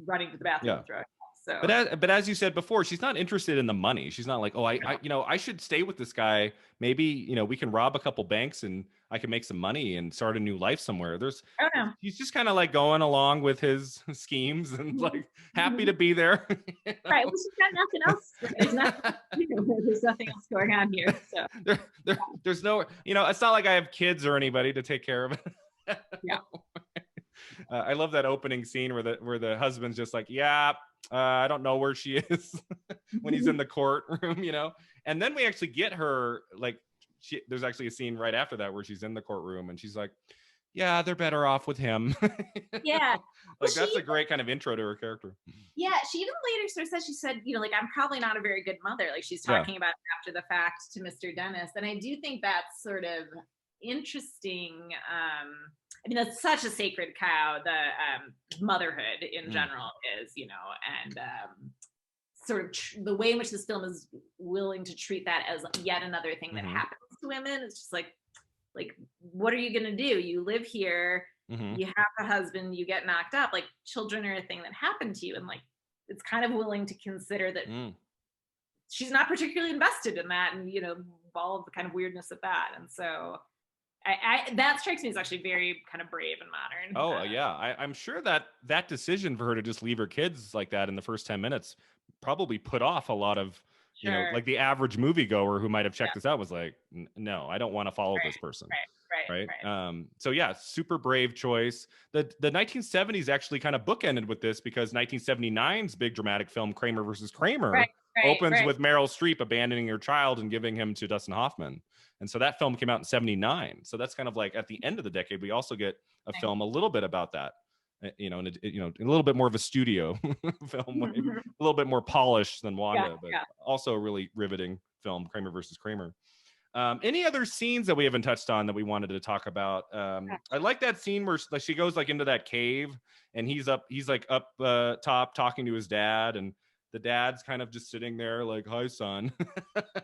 running to the bathroom. Yeah. So, but as you said before, she's not interested in the money. She's not like, oh, I should stay with this guy. Maybe we can rob a couple banks and I can make some money and start a new life somewhere. He's just kind of like going along with his schemes and like happy to be there. Right. Well, she's got nothing else. There's nothing else going on here. So there's no, it's not like I have kids or anybody to take care of it. Yeah. I love that opening scene where the husband's just like, yeah, I don't know where she is when he's in the courtroom, and then we actually get her like, there's actually a scene right after that where she's in the courtroom and she's like, yeah, they're better off with him. Yeah. Like, that's a great kind of intro to her character. Yeah. She even later sort of said, she said, like, I'm probably not a very good mother. Like, she's talking about after the fact to Mr. Dennis. And I do think that's sort of interesting. I mean, that's such a sacred cow, the motherhood in general is, and sort of the way in which this film is willing to treat that as yet another thing that happens to women. It's just like, what are you going to do? You live here, you have a husband, you get knocked up, like, children are a thing that happen to you. And like, it's kind of willing to consider that she's not particularly invested in that, and, all of the kind of weirdness of that. And so that strikes me as actually very kind of brave and modern. Oh, yeah. I'm sure that decision for her to just leave her kids like that in the first 10 minutes probably put off a lot of, like the average moviegoer who might have checked this out was like, no, I don't want to follow this person. Right. So yeah, super brave choice. The 1970s actually kind of bookended with this because 1979's big dramatic film Kramer versus Kramer opens with Meryl Streep abandoning her child and giving him to Dustin Hoffman. And so that film came out in 79. So that's kind of like at the end of the decade, we also get a film a little bit about that, a little bit more of a studio film, a little bit more polished than Wanda, but also a really riveting film, Kramer versus Kramer. Any other scenes that we haven't touched on that we wanted to talk about? I like that scene where like she goes like into that cave and he's like up top talking to his dad, and the dad's kind of just sitting there like, "Hi, son."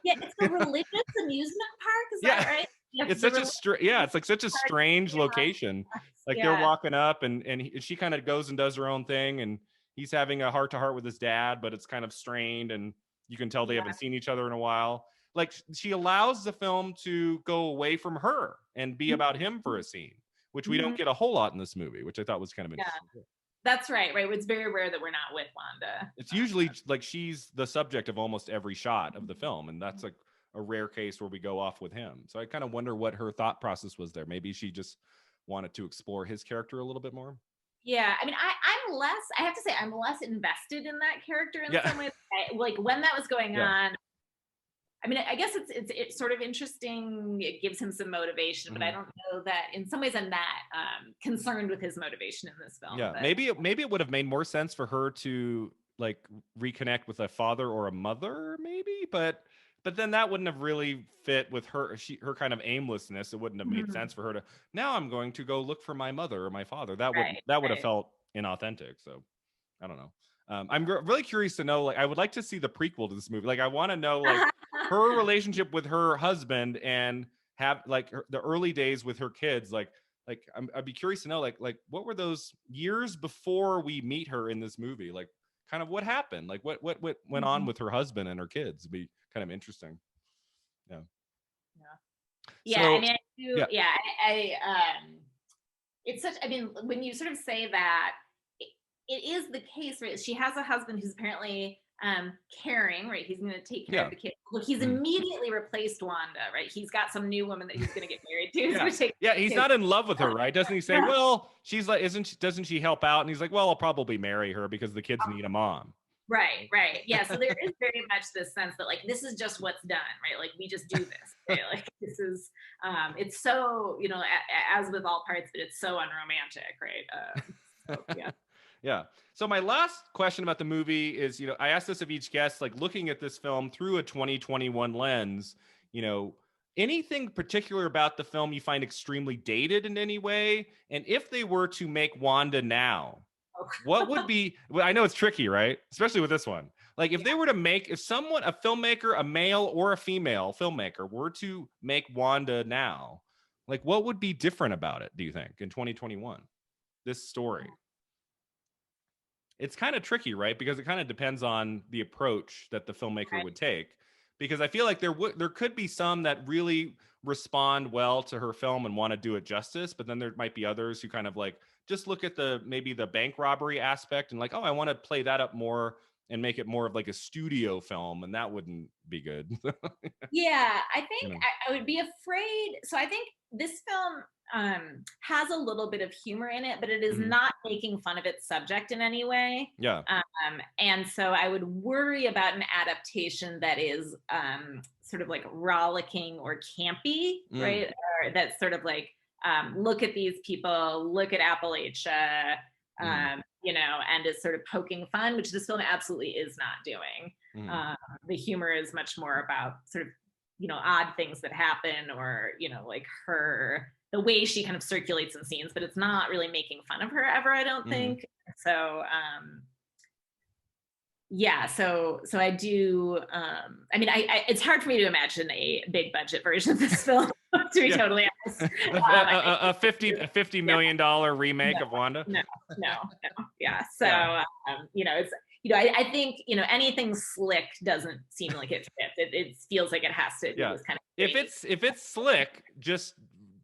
Yeah, it's the religious amusement park. Is Yeah, that right? Yes, it's the such a religious it's like such a park. strange location. Like they're Yeah, walking up, and she kind of goes and does her own thing, and he's having a heart to heart with his dad, but it's kind of strained, and you can tell they yeah. haven't seen each other in a while. Like she allows the film to go away from her and be about him for a scene, which we Mm-hmm. don't get a whole lot in this movie, which I thought was kind of Yeah, interesting. that's right. Right. It's very rare that we're not with Wanda. It's usually like she's the subject of almost every shot of the film, and that's like a rare case where we go off with him. So I kind of wonder what her thought process was there. Maybe she just wanted to explore his character a little bit more. Yeah, I mean, I have to say, I'm less invested in that character in Yeah. some ways. Like when that was going Yeah. on, I mean, I guess it's sort of interesting. It gives him some motivation, but I don't know that in some ways I'm not concerned with his motivation in this film. Yeah, But maybe it would have made more sense for her to like reconnect with a father or a mother, maybe, but then that wouldn't have really fit with her kind of aimlessness. It wouldn't have made Mhm. sense for her to, now I'm going to go look for my mother or my father. Right, That would have right. felt inauthentic. So I don't know. I'm really curious to know. Like, I would like to see the prequel to this movie. Like, I want to know like her relationship with her husband and have like the early days with her kids. Like I'd be curious to know like what were those years before we meet her in this movie? Like, kind of what happened? Like what went on Mhm. with her husband and her kids? It'd be kind of interesting. Yeah. Yeah, I So mean, I do. yeah, Yeah, it's such. I mean, when you sort of say that, it, it is the case, right? She has a husband who's apparently caring, right? He's going to take care of yeah. the kids. Look, he's Mhm. immediately replaced Wanda, right? He's got some new woman that he's going to get married to. He's Yeah. going to take Yeah, care of he's the kids. not in love with her, right? Doesn't he say, Yeah. "Well, she's like, doesn't she help out?" And he's like, "Well, I'll probably marry her because the kids need a mom." Right, right. Yeah. So there is very much this sense that like this is just what's done, right? Like we just do this, right? Like this is it's so, as with all parts, but it's so unromantic, right? So yeah. Yeah. So my last question about the movie is, I asked this of each guest, like looking at this film through a 2021 lens, you know, anything particular about the film you find extremely dated in any way? And if they were to make Wanda now, what would be, well, I know it's tricky, right? Especially with this one. Like if they were to make, if someone, a filmmaker, a male or a female filmmaker were to make Wanda now, like what would be different about it, do you think, in 2021? This story? It's kind of tricky, right? Because it kind of depends on the approach that the filmmaker Right. would take. Because I feel like there could be some that really respond well to her film and want to do it justice, but then there might be others who kind of like just look at the maybe the bank robbery aspect and like, oh, I want to play that up more and make it more of like a studio film, and that wouldn't be good. Yeah, I you think know? I would be afraid. So I think this film has a little bit of humor in it, but it is Mhm. not making fun of its subject in any way. Yeah. And so I would worry about an adaptation that is sort of like rollicking or campy, Mm. right? Or that's sort of like, look at these people, look at Appalachia, Mhm. and is sort of poking fun, which this film absolutely is not doing. Mhm. Um, the humor is much more about sort of, odd things that happen or, like the way she kind of circulates in scenes, but it's not really making fun of her ever, I don't Mhm. think. So, yeah, so I do. I mean, it's hard for me to imagine a big budget version of this film, to be Yeah. totally honest. A 50 Yeah, million dollar remake no, of Wanda. no, no, no. Yeah. So, Yeah. it's, I think, anything slick doesn't seem like it fits. It feels like it has to be Yeah. this kind of If fake. it's slick, just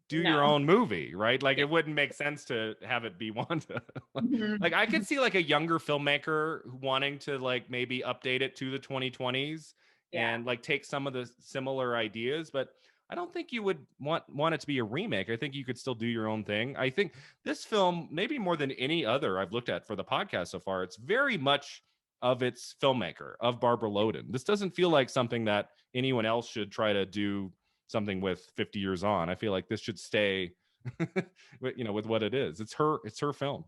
do your No. own movie, right? Like Yeah. it wouldn't make sense to have it be Wanda. Mhm. Like I could see like a younger filmmaker wanting to like maybe update it to the 2020s Yeah. and like take some of the similar ideas, but I don't think you would want it to be a remake. I think you could still do your own thing. I think this film, maybe more than any other I've looked at for the podcast so far, it's very much of its filmmaker, of Barbara Loden. This doesn't feel like something that anyone else should try to do something with 50 years on. I feel like this should stay with what it is. It's her film.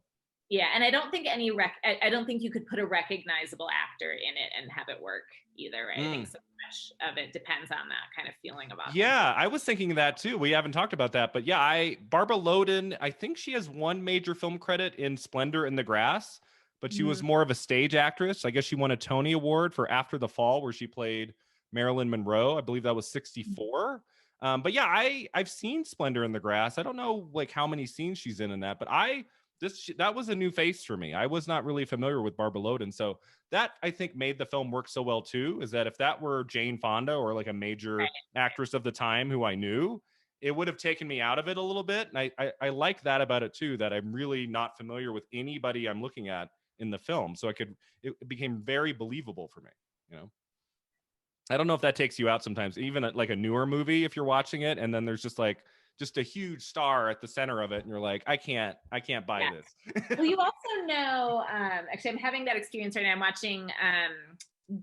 Yeah, and I don't think I don't think you could put a recognizable actor in it and have it work either, right? I think so much of it depends on that kind of feeling of Yeah, authenticity. I was thinking of that too. We haven't talked about that, but yeah, Barbara Loden, I think she has one major film credit in Splendor in the Grass, but she was Mhm. more of a stage actress. I guess she won a Tony Award for After the Fall, where she played Marilyn Monroe. I believe that was 64. But yeah, I've seen Splendor in the Grass. I don't know like how many scenes she's in that, but that was a new face for me. I was not really familiar with Barbara Loden, so that I think made the film work so well too. Is that if that were Jane Fonda or like a major actress of the time who I knew, it would have taken me out of it a little bit. And I like that about it too, that I'm really not familiar with anybody I'm looking at in the film. So it became very believable for me, you know? I don't know if that takes you out sometimes, even like a newer movie, if you're watching it and then there's just a huge star at the center of it. And you're like, I can't buy Yeah. this. Well, you also know, actually, I'm having that experience right now. I'm watching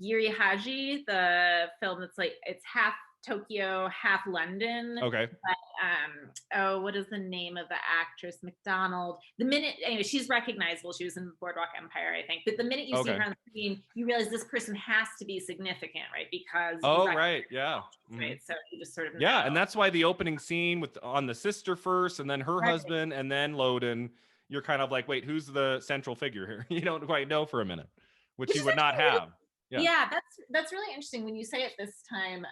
Giri Haji, the film that's like, it's half Tokyo, half London. Okay. But, oh, what is the name of the actress? McDonald. The minute, anyway, she's recognizable. She was in Boardwalk Empire, I think. But the minute you see Okay. her on the screen, you realize this person has to be significant, right? Because you Oh, recognize right. Yeah. her, right? So you just sort of Yeah, know. and that's why the opening scene with on the sister first, and then her Right. husband, and then Loden, you're kind of like, wait, who's the central figure here? You don't quite know for a minute, which Which you is would not actually really, have. Yeah. yeah, that's really interesting when you say it this time.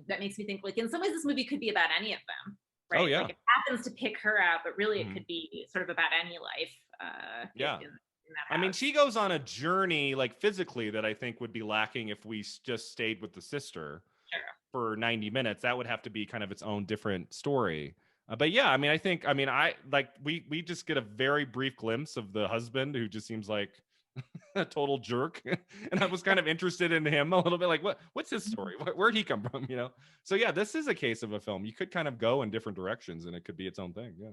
That makes me think like in some ways this movie could be about any of them, Oh right? yeah. Like it happens to pick her out, but really it Mhm. could be sort of about any life Yeah. in that I mean, house. she goes on a journey like physically that I think would be lacking if we just stayed with the sister Sure. for 90 minutes. That would have to be kind of its own different story. But yeah, I mean, I like we just get a very brief glimpse of the husband who just seems like a total jerk, and I was kind of interested in him a little bit. Like, what's his story? Where'd he come from? You know. So yeah, this is a case of a film. You could kind of go in different directions, and it could be its own thing. Yeah.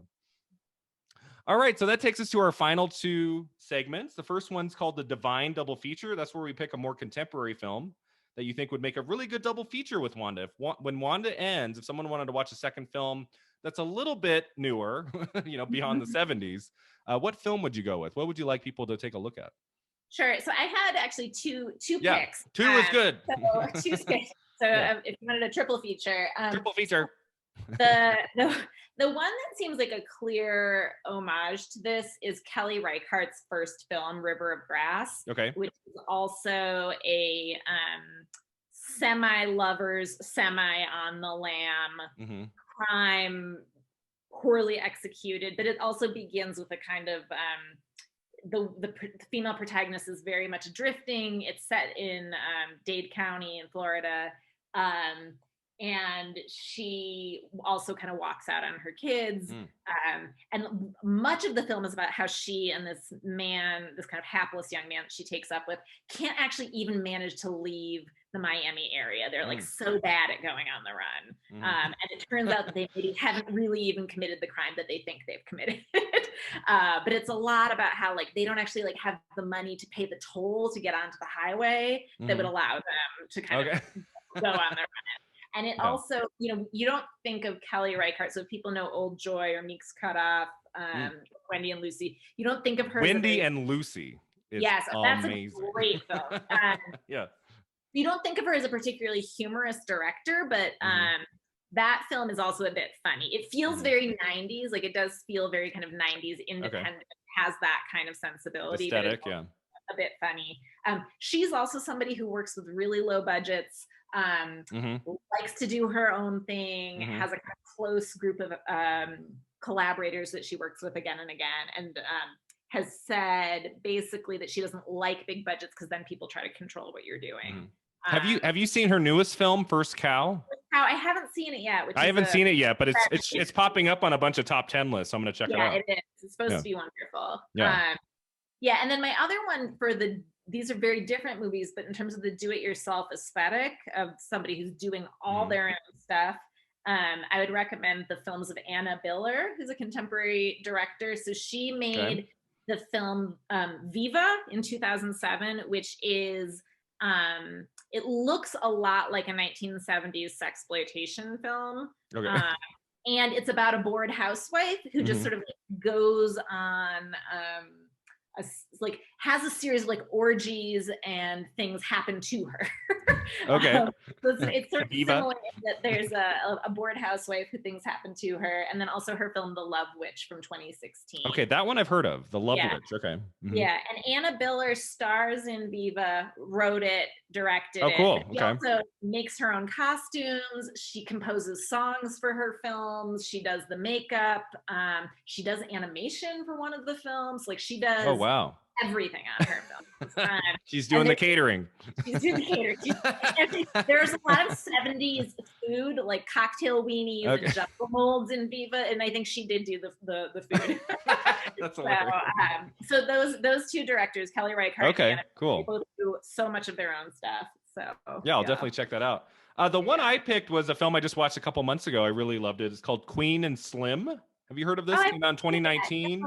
All right, so that takes us to our final two segments. The first one's called the Divine Double Feature. That's where we pick a more contemporary film that you think would make a really good double feature with Wanda. When Wanda ends, if someone wanted to watch a second film that's a little bit newer, beyond the 70s, what film would you go with? What would you like people to take a look at? Sure. So I had actually two Yeah, picks. two is good. So two picks. So Yeah, if you wanted a triple feature, triple feature. the the the one that seems like a clear homage to this is Kelly Reichardt's first film, River of Grass, Okay. which is also a semi lovers, semi on the lam Mm-hmm. crime, poorly executed, but it also begins with a kind of the female protagonist is very much drifting. It's set in Dade County in Florida. Um, and she also kind of walks out on her kids. And much of the film is about how she and this man, this kind of hapless young man that she takes up with, can't actually even manage to leave the Miami area. They're like so bad at going on the run. And it turns out that they maybe haven't really even committed the crime that they think they've committed. But it's a lot about how like they don't actually like have the money to pay the toll to get onto the highway that would allow them to kind of go on their run. And it also, you don't think of Kelly Reichardt. So if people know Old Joy or Meek's Cut Off, Wendy and Lucy, you don't think of her Wendy and Lucy is yes, that's a amazing. great film. Yeah. You don't think of her as a particularly humorous director, but that film is also a bit funny. It feels very 90s, like it does feel very kind of 90s independent, has that kind of sensibility. Aesthetic, yeah. A bit funny. She's also somebody who works with really low budgets, likes to do her own thing, has a kind of close group of collaborators that she works with again and again, and has said basically that she doesn't like big budgets because then people try to control what you're doing. Have you seen her newest film, First Cow? I haven't seen it yet. I haven't seen it yet, but it's popping up on a bunch of top 10 lists. So I'm gonna check it out. Yeah, it is. It's supposed to be wonderful. Yeah. Yeah, and then my other one for these are very different movies, but in terms of the do-it-yourself aesthetic of somebody who's doing all their own stuff, I would recommend the films of Anna Biller, who's a contemporary director. So she made the film Viva in 2007, which is it looks a lot like a 1970s sexploitation film. Okay. And it's about a bored housewife who just sort of goes on like has a series of like orgies and things happen to her. Okay. So it's sort of Viva. similar in that there's a bored housewife who things happen to her, and then also her film The Love Witch from 2016. Okay, that one I've heard of. The Love Witch. Okay. Yeah, and Anna Biller stars in Viva, wrote it, directed Oh, it, cool. but she Okay. also makes her own costumes. She composes songs for her films. She does the makeup. She does animation for one of the films. Like she Oh, does wow. everything on her films. She's doing the catering. She's doing the catering. There's a lot of 70s food, like cocktail weenies and jungle molds in Viva, and I think she did do the food. That's hilarious. So those two directors, Kelly Reichardt and Anna, cool. both do so much of their own stuff. So yeah, I'll definitely check that out. The one I picked was a film I just watched a couple months ago. I really loved it. It's called Queen and Slim. Have you heard of this? It came out in 2019.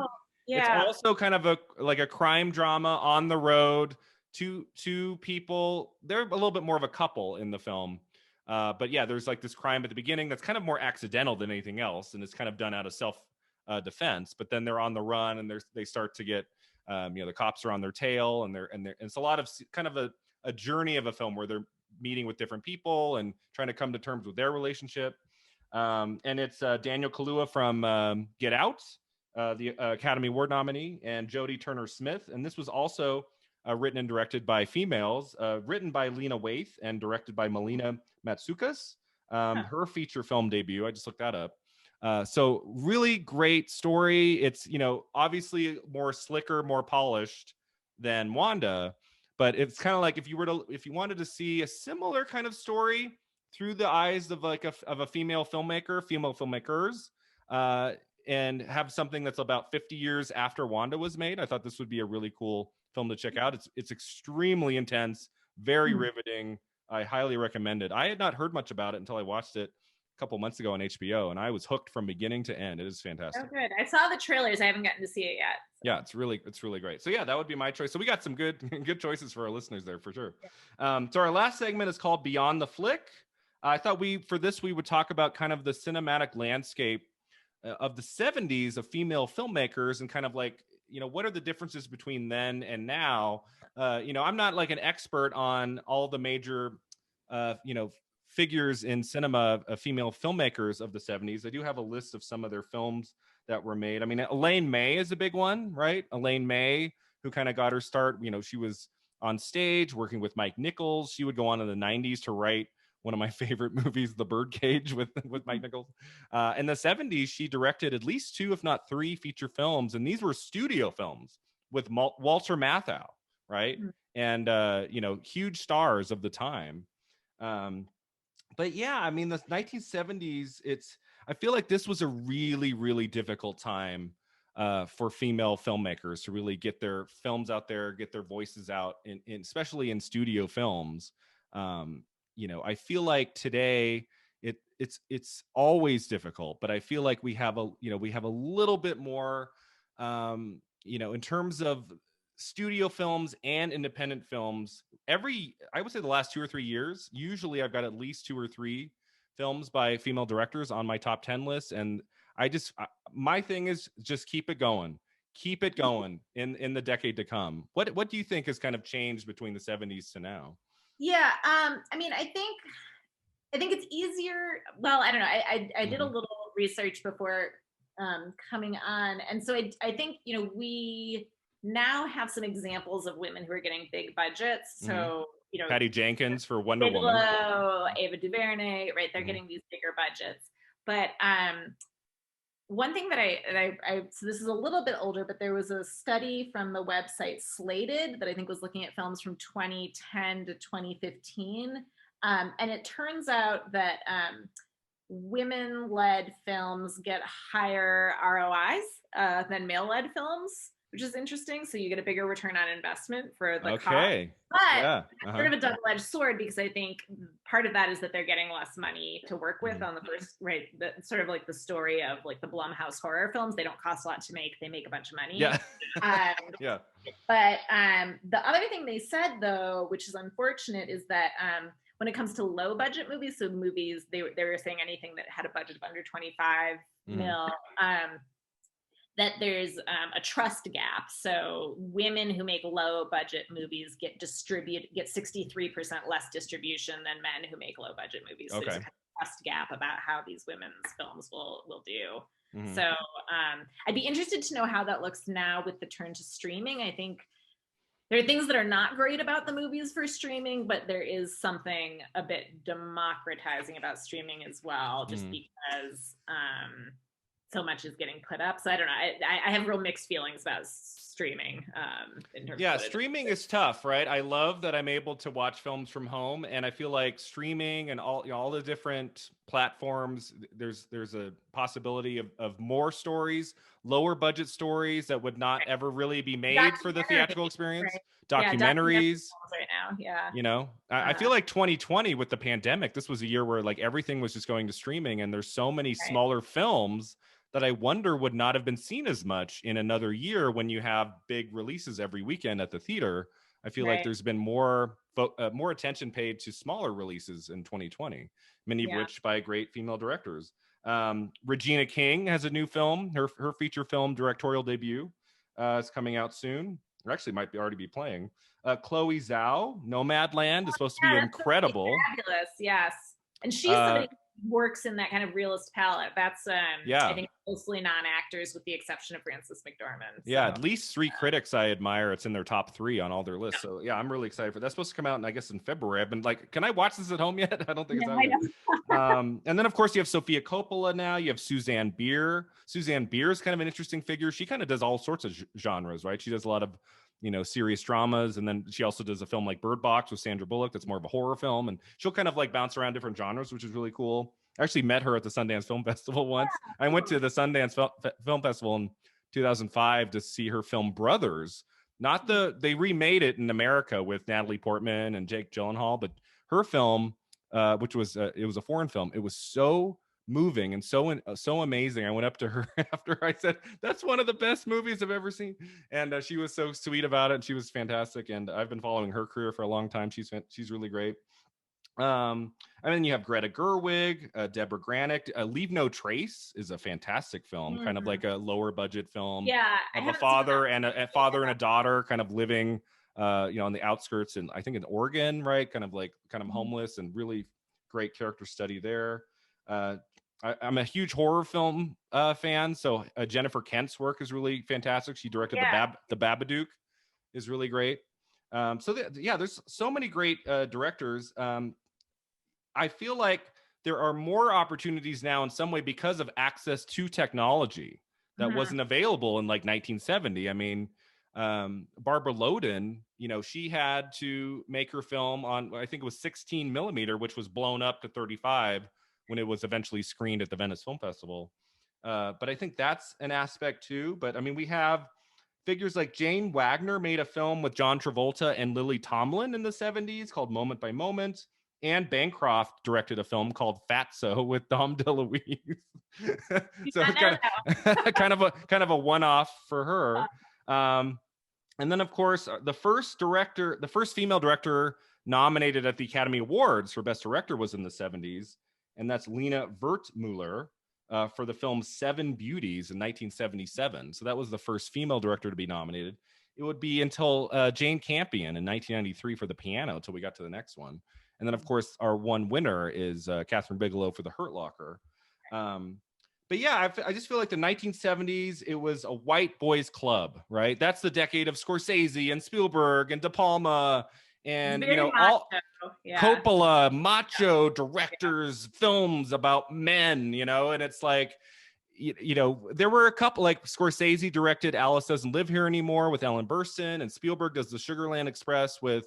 It's also kind of a crime drama on the road. Two people. They're a little bit more of a couple in the film. But yeah, there's like this crime at the beginning that's kind of more accidental than anything else, and it's kind of done out of self defense. But then they're on the run, and they start to get, the cops are on their tail, and it's a lot of kind of a journey of a film where they're meeting with different people and trying to come to terms with their relationship. And it's Daniel Kaluuya from Get Out, the Academy Award nominee, and Jodie Turner-Smith. And this was also written and directed by females, written by Lena Waithe and directed by Melina Matsoukas. Her feature film debut. I just looked that up. So really great story. It's, obviously more slicker, more polished than Wanda, but it's kind of like if you wanted to see a similar kind of story through the eyes of like of a female filmmakers, and have something that's about 50 years after Wanda was made, I thought this would be a really cool film to check out. It's extremely intense, very riveting. I highly recommend it. I had not heard much about it until I watched it a couple months ago on HBO, and I was hooked from beginning to end. It is fantastic. Oh, good. I saw the trailers. I haven't gotten to see it yet. So. Yeah, it's really great. So yeah, that would be my choice. So we got some good choices for our listeners there for sure. So our last segment is called Beyond the Flick. I thought we would talk about kind of the cinematic landscape of the 70s of female filmmakers and kind of like, what are the differences between then and now? I'm not like an expert on all the major, figures in cinema of female filmmakers of the 70s. I do have a list of some of their films that were made. I mean, Elaine May is a big one, right? Elaine May, who kind of got her start, she was on stage working with Mike Nichols. She would go on in the 90s to write one of my favorite movies, The Birdcage, with Mike Nichols. In the 70s, she directed at least 2, if not 3 feature films. And these were studio films with Walter Matthau, right? And, huge stars of the time. But yeah, I mean, the 1970s, I feel like this was a really, really difficult time for female filmmakers to really get their films out there, get their voices out, especially in studio films. I feel like today it's always difficult, but I feel like we have a little bit more, in terms of studio films and independent films. I would say the last 2 or 3 years, usually I've got at least 2 or 3 films by female directors on my top 10 list. And my thing is just keep it going in the decade to come. What do you think has kind of changed between the 70s to now? Yeah, I mean, I think it's easier. Well, I don't know. I did a little research before coming on, and so I think we now have some examples of women who are getting big budgets. So Patty Jenkins for Wonder Woman, Ava DuVernay, right? They're getting these bigger budgets. But one thing that I so this is a little bit older, but there was a study from the website Slated that I think was looking at films from 2010 to 2015. And it turns out that women-led films get higher ROIs than male-led films, which is interesting. So you get a bigger return on investment for the cost. But sort of a double-edged sword, because I think part of that is that they're getting less money to work with on the first, right? Sort of like the story of like the Blumhouse horror films. They don't cost a lot to make. They make a bunch of money. Yeah. But the other thing they said, though, which is unfortunate, is that when it comes to low budget movies, so movies, they were saying anything that had a budget of under 25 mil, that there's a trust gap. So women who make low budget movies get 63% less distribution than men who make low budget movies. So there's a Okay. kind of trust gap about how these women's films will do. Mm-hmm. So I'd be interested to know how that looks now with the turn to streaming. I think there are things that are not great about the movies for streaming, but there is something a bit democratizing about streaming as well, just because so much is getting put up. So I don't know. I have real mixed feelings about streaming in terms of streaming is tough, right? I love that I'm able to watch films from home, and I feel like streaming and all the different platforms, there's a possibility of more stories, lower budget stories that would not ever really be made for the theatrical experience. Right. Documentaries. Right now. Yeah. You know, I feel like 2020 with the pandemic, this was a year where like everything was just going to streaming, and there's so many smaller films that I wonder would not have been seen as much in another year when you have big releases every weekend at the theater. I feel like there's been more attention paid to smaller releases in 2020, many of which by great female directors. Regina King has a new film. Her feature film directorial debut is coming out soon. Or actually might already be playing. Chloe Zhao, Nomadland is supposed to be incredible. Fabulous, yes. And she's somebody who works in that kind of realist palette. That's I think mostly non-actors with the exception of Frances McDormand. So. Yeah, at least 3 critics I admire. It's in their top 3 on all their lists. So yeah, I'm really excited for that. That's supposed to come out, I guess, in February. I've been like, can I watch this at home yet? I don't think it's out yet. And then of course you have Sofia Coppola now. You have Suzanne Bier. Suzanne Bier is kind of an interesting figure. She kind of does all sorts of genres, right? She does a lot of serious dramas, and then she also does a film like Bird Box with Sandra Bullock that's more of a horror film, and she'll kind of like bounce around different genres, which is really cool. I actually met her at the Sundance Film Festival once. I went to the Sundance Film Festival in 2005 to see her film Brothers. They remade it in America with Natalie Portman and Jake Gyllenhaal, but her film, which was it was a foreign film, it was so moving and so amazing. I went up to her after I said, that's one of the best movies I've ever seen, and she was so sweet about it, and she was fantastic, and I've been following her career for a long time. She's really great. And then you have Greta Gerwig, Deborah Granick. Leave No Trace is a fantastic film, kind of like a lower budget film of a father and a daughter kind of living on the outskirts, and I think in Oregon, right? Kind of homeless, and really great character study there. I'm a huge horror film fan, so Jennifer Kent's work is really fantastic. She directed the Babadook, is really great. There's so many great directors. I feel like there are more opportunities now in some way because of access to technology that wasn't available in like 1970. I mean, Barbara Loden, she had to make her film on, I think it was 16 millimeter, which was blown up to 35 when it was eventually screened at the Venice Film Festival. But I think that's an aspect too. But I mean, we have figures like Jane Wagner made a film with John Travolta and Lily Tomlin in the 70s called Moment by Moment. Anne Bancroft directed a film called Fatso with Dom DeLuise. So kind of a one-off for her. And then of course the first female director nominated at the Academy Awards for Best Director was in the 70s, and that's Lena Wertmuller for the film Seven Beauties in 1977. So that was the first female director to be nominated. It would be until Jane Campion in 1993 for The Piano until we got to the next one. And then, of course, our one winner is Catherine Bigelow for The Hurt Locker. But yeah, I just feel like the 1970s, it was a white boys club, right? That's the decade of Scorsese and Spielberg and De Palma and, all Coppola, macho directors, films about men, and it's like, there were a couple, like Scorsese directed Alice Doesn't Live Here Anymore with Ellen Burstyn, and Spielberg does The Sugarland Express with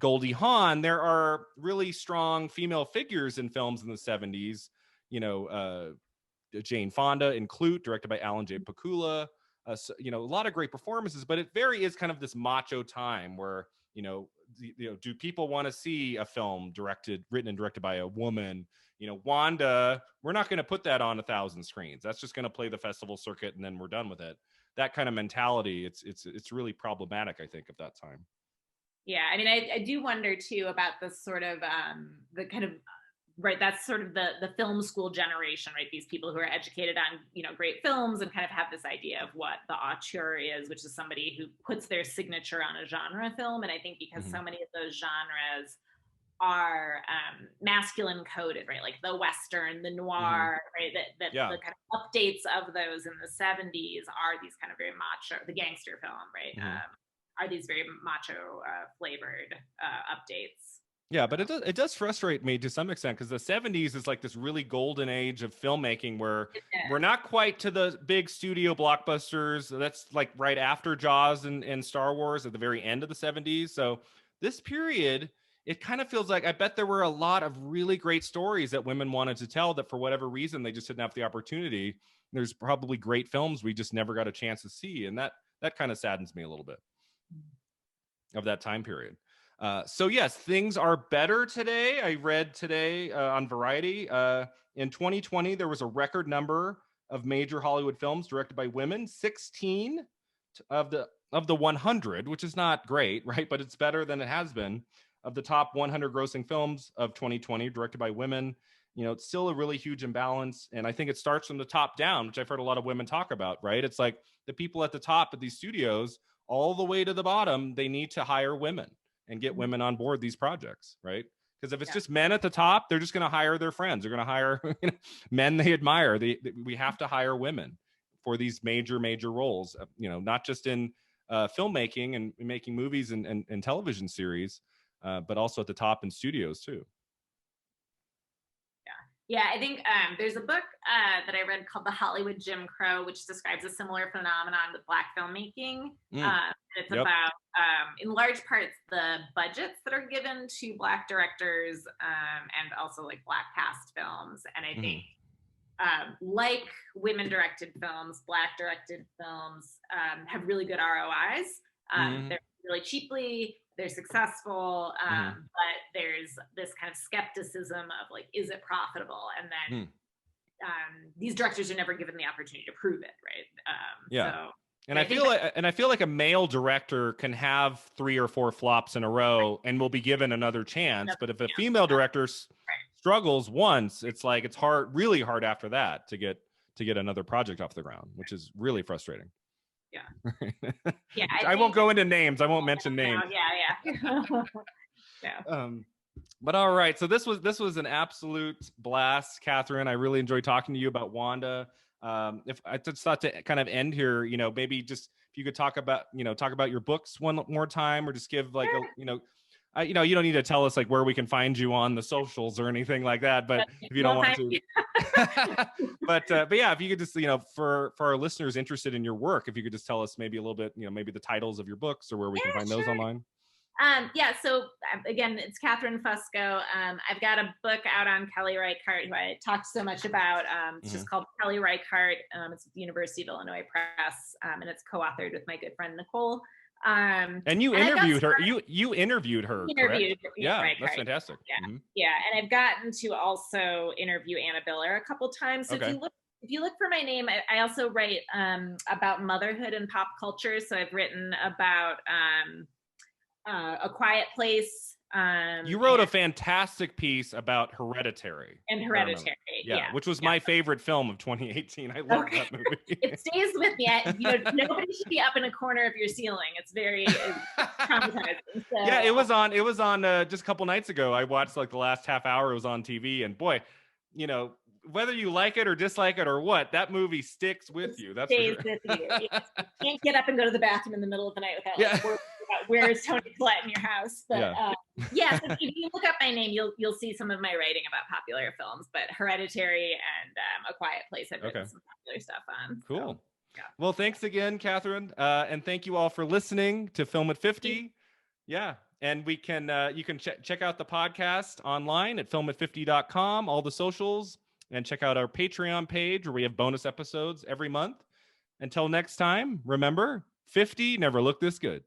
Goldie Hawn. There are really strong female figures in films in the 70s, Jane Fonda in Clute, directed by Alan J. Pakula. A lot of great performances, but it is kind of this macho time where, do people want to see a film written and directed by a woman? Wanda, we're not going to put that on 1,000 screens. That's just going to play the festival circuit and then we're done with it. That kind of mentality, it's really problematic, I think, at that time. Yeah, I mean, I do wonder too about the sort of the kind of right, that's sort of the film school generation, right? These people who are educated on, great films and kind of have this idea of what the auteur is, which is somebody who puts their signature on a genre film. And I think because so many of those genres are masculine coded, right? Like the Western, the noir, right? That the kind of updates of those in the 70s are these kind of very macho, the gangster film, right? Are these very macho flavored updates. Yeah, but it does frustrate me to some extent because the 70s is like this really golden age of filmmaking where we're not quite to the big studio blockbusters. That's like right after Jaws and Star Wars at the very end of the 70s. So this period, it kind of feels like I bet there were a lot of really great stories that women wanted to tell that for whatever reason they just didn't have the opportunity. There's probably great films we just never got a chance to see, and that kind of saddens me a little bit of that time period. So yes, things are better today. I read today on Variety. In 2020, there was a record number of major Hollywood films directed by women. 16 of the 100, which is not great, right? But it's better than it has been. Of the top 100 grossing films of 2020 directed by women, it's still a really huge imbalance. And I think it starts from the top down, which I've heard a lot of women talk about, right? It's like the people at the top of these studios, all the way to the bottom, they need to hire women and get women on board these projects, right? Because if it's just men at the top, they're just going to hire their friends. They're going to hire men they admire. We have to hire women for these major roles, not just in filmmaking and making movies and television series, but also at the top in studios too. Yeah, I think there's a book that I read called The Hollywood Jim Crow, which describes a similar phenomenon with Black filmmaking. It's about, in large parts, the budgets that are given to Black directors and also like Black cast films. And I think like women-directed films, Black-directed films have really good ROIs. They're really cheaply, they're successful, but there's this kind of skepticism of like, is it profitable? And then these directors are never given the opportunity to prove it, right? So, and I feel like a male director can have 3 or 4 flops in a row and will be given another chance. But if a female director struggles once, it's like it's really hard after that to get another project off the ground, which is really frustrating. Yeah. I won't go into names. I won't mention names. But all right. So this was an absolute blast, Katherine. I really enjoyed talking to you about Wanda. If I just thought to kind of end here, maybe just if you could talk about your books one more time, or just give like you don't need to tell us like where we can find you on the socials or anything like that, but if you don't want to, but yeah, if you could just, for our listeners interested in your work, if you could just tell us maybe a little bit, maybe the titles of your books or where we can find those online. So again, it's Katherine Fusco. I've got a book out on Kelly Reichardt, who I talked so much about. It's just called Kelly Reichardt. It's with the University of Illinois Press, and it's co-authored with my good friend Nicole. And you interviewed her. You interviewed her. Yeah, right, that's fantastic. Yeah, and I've gotten to also interview Anna Biller a couple times. So if you look for my name, I also write about motherhood and pop culture. So I've written about A Quiet Place. You wrote a fantastic piece about Hereditary. Yeah, which was my favorite film of 2018. I love that movie. It stays with me. Nobody should be up in a corner of your ceiling. It's very traumatizing. So. Yeah, it was on just a couple nights ago. I watched like the last half hour. It was on TV, and boy, whether you like it or dislike it or what, that movie sticks with you. That's stays with you. You can't get up and go to the bathroom in the middle of the night without where is Tony Collette in your house. But so if you look up my name, you'll see some of my writing about popular films. But Hereditary and A Quiet Place, I've written some popular stuff on. Cool. So, well, thanks again, Katherine, and thank you all for listening to Film at 50. Yeah. And we can you can check out the podcast online at filmat50.com, all the socials, and check out our Patreon page where we have bonus episodes every month. Until next time, remember, 50 never looked this good.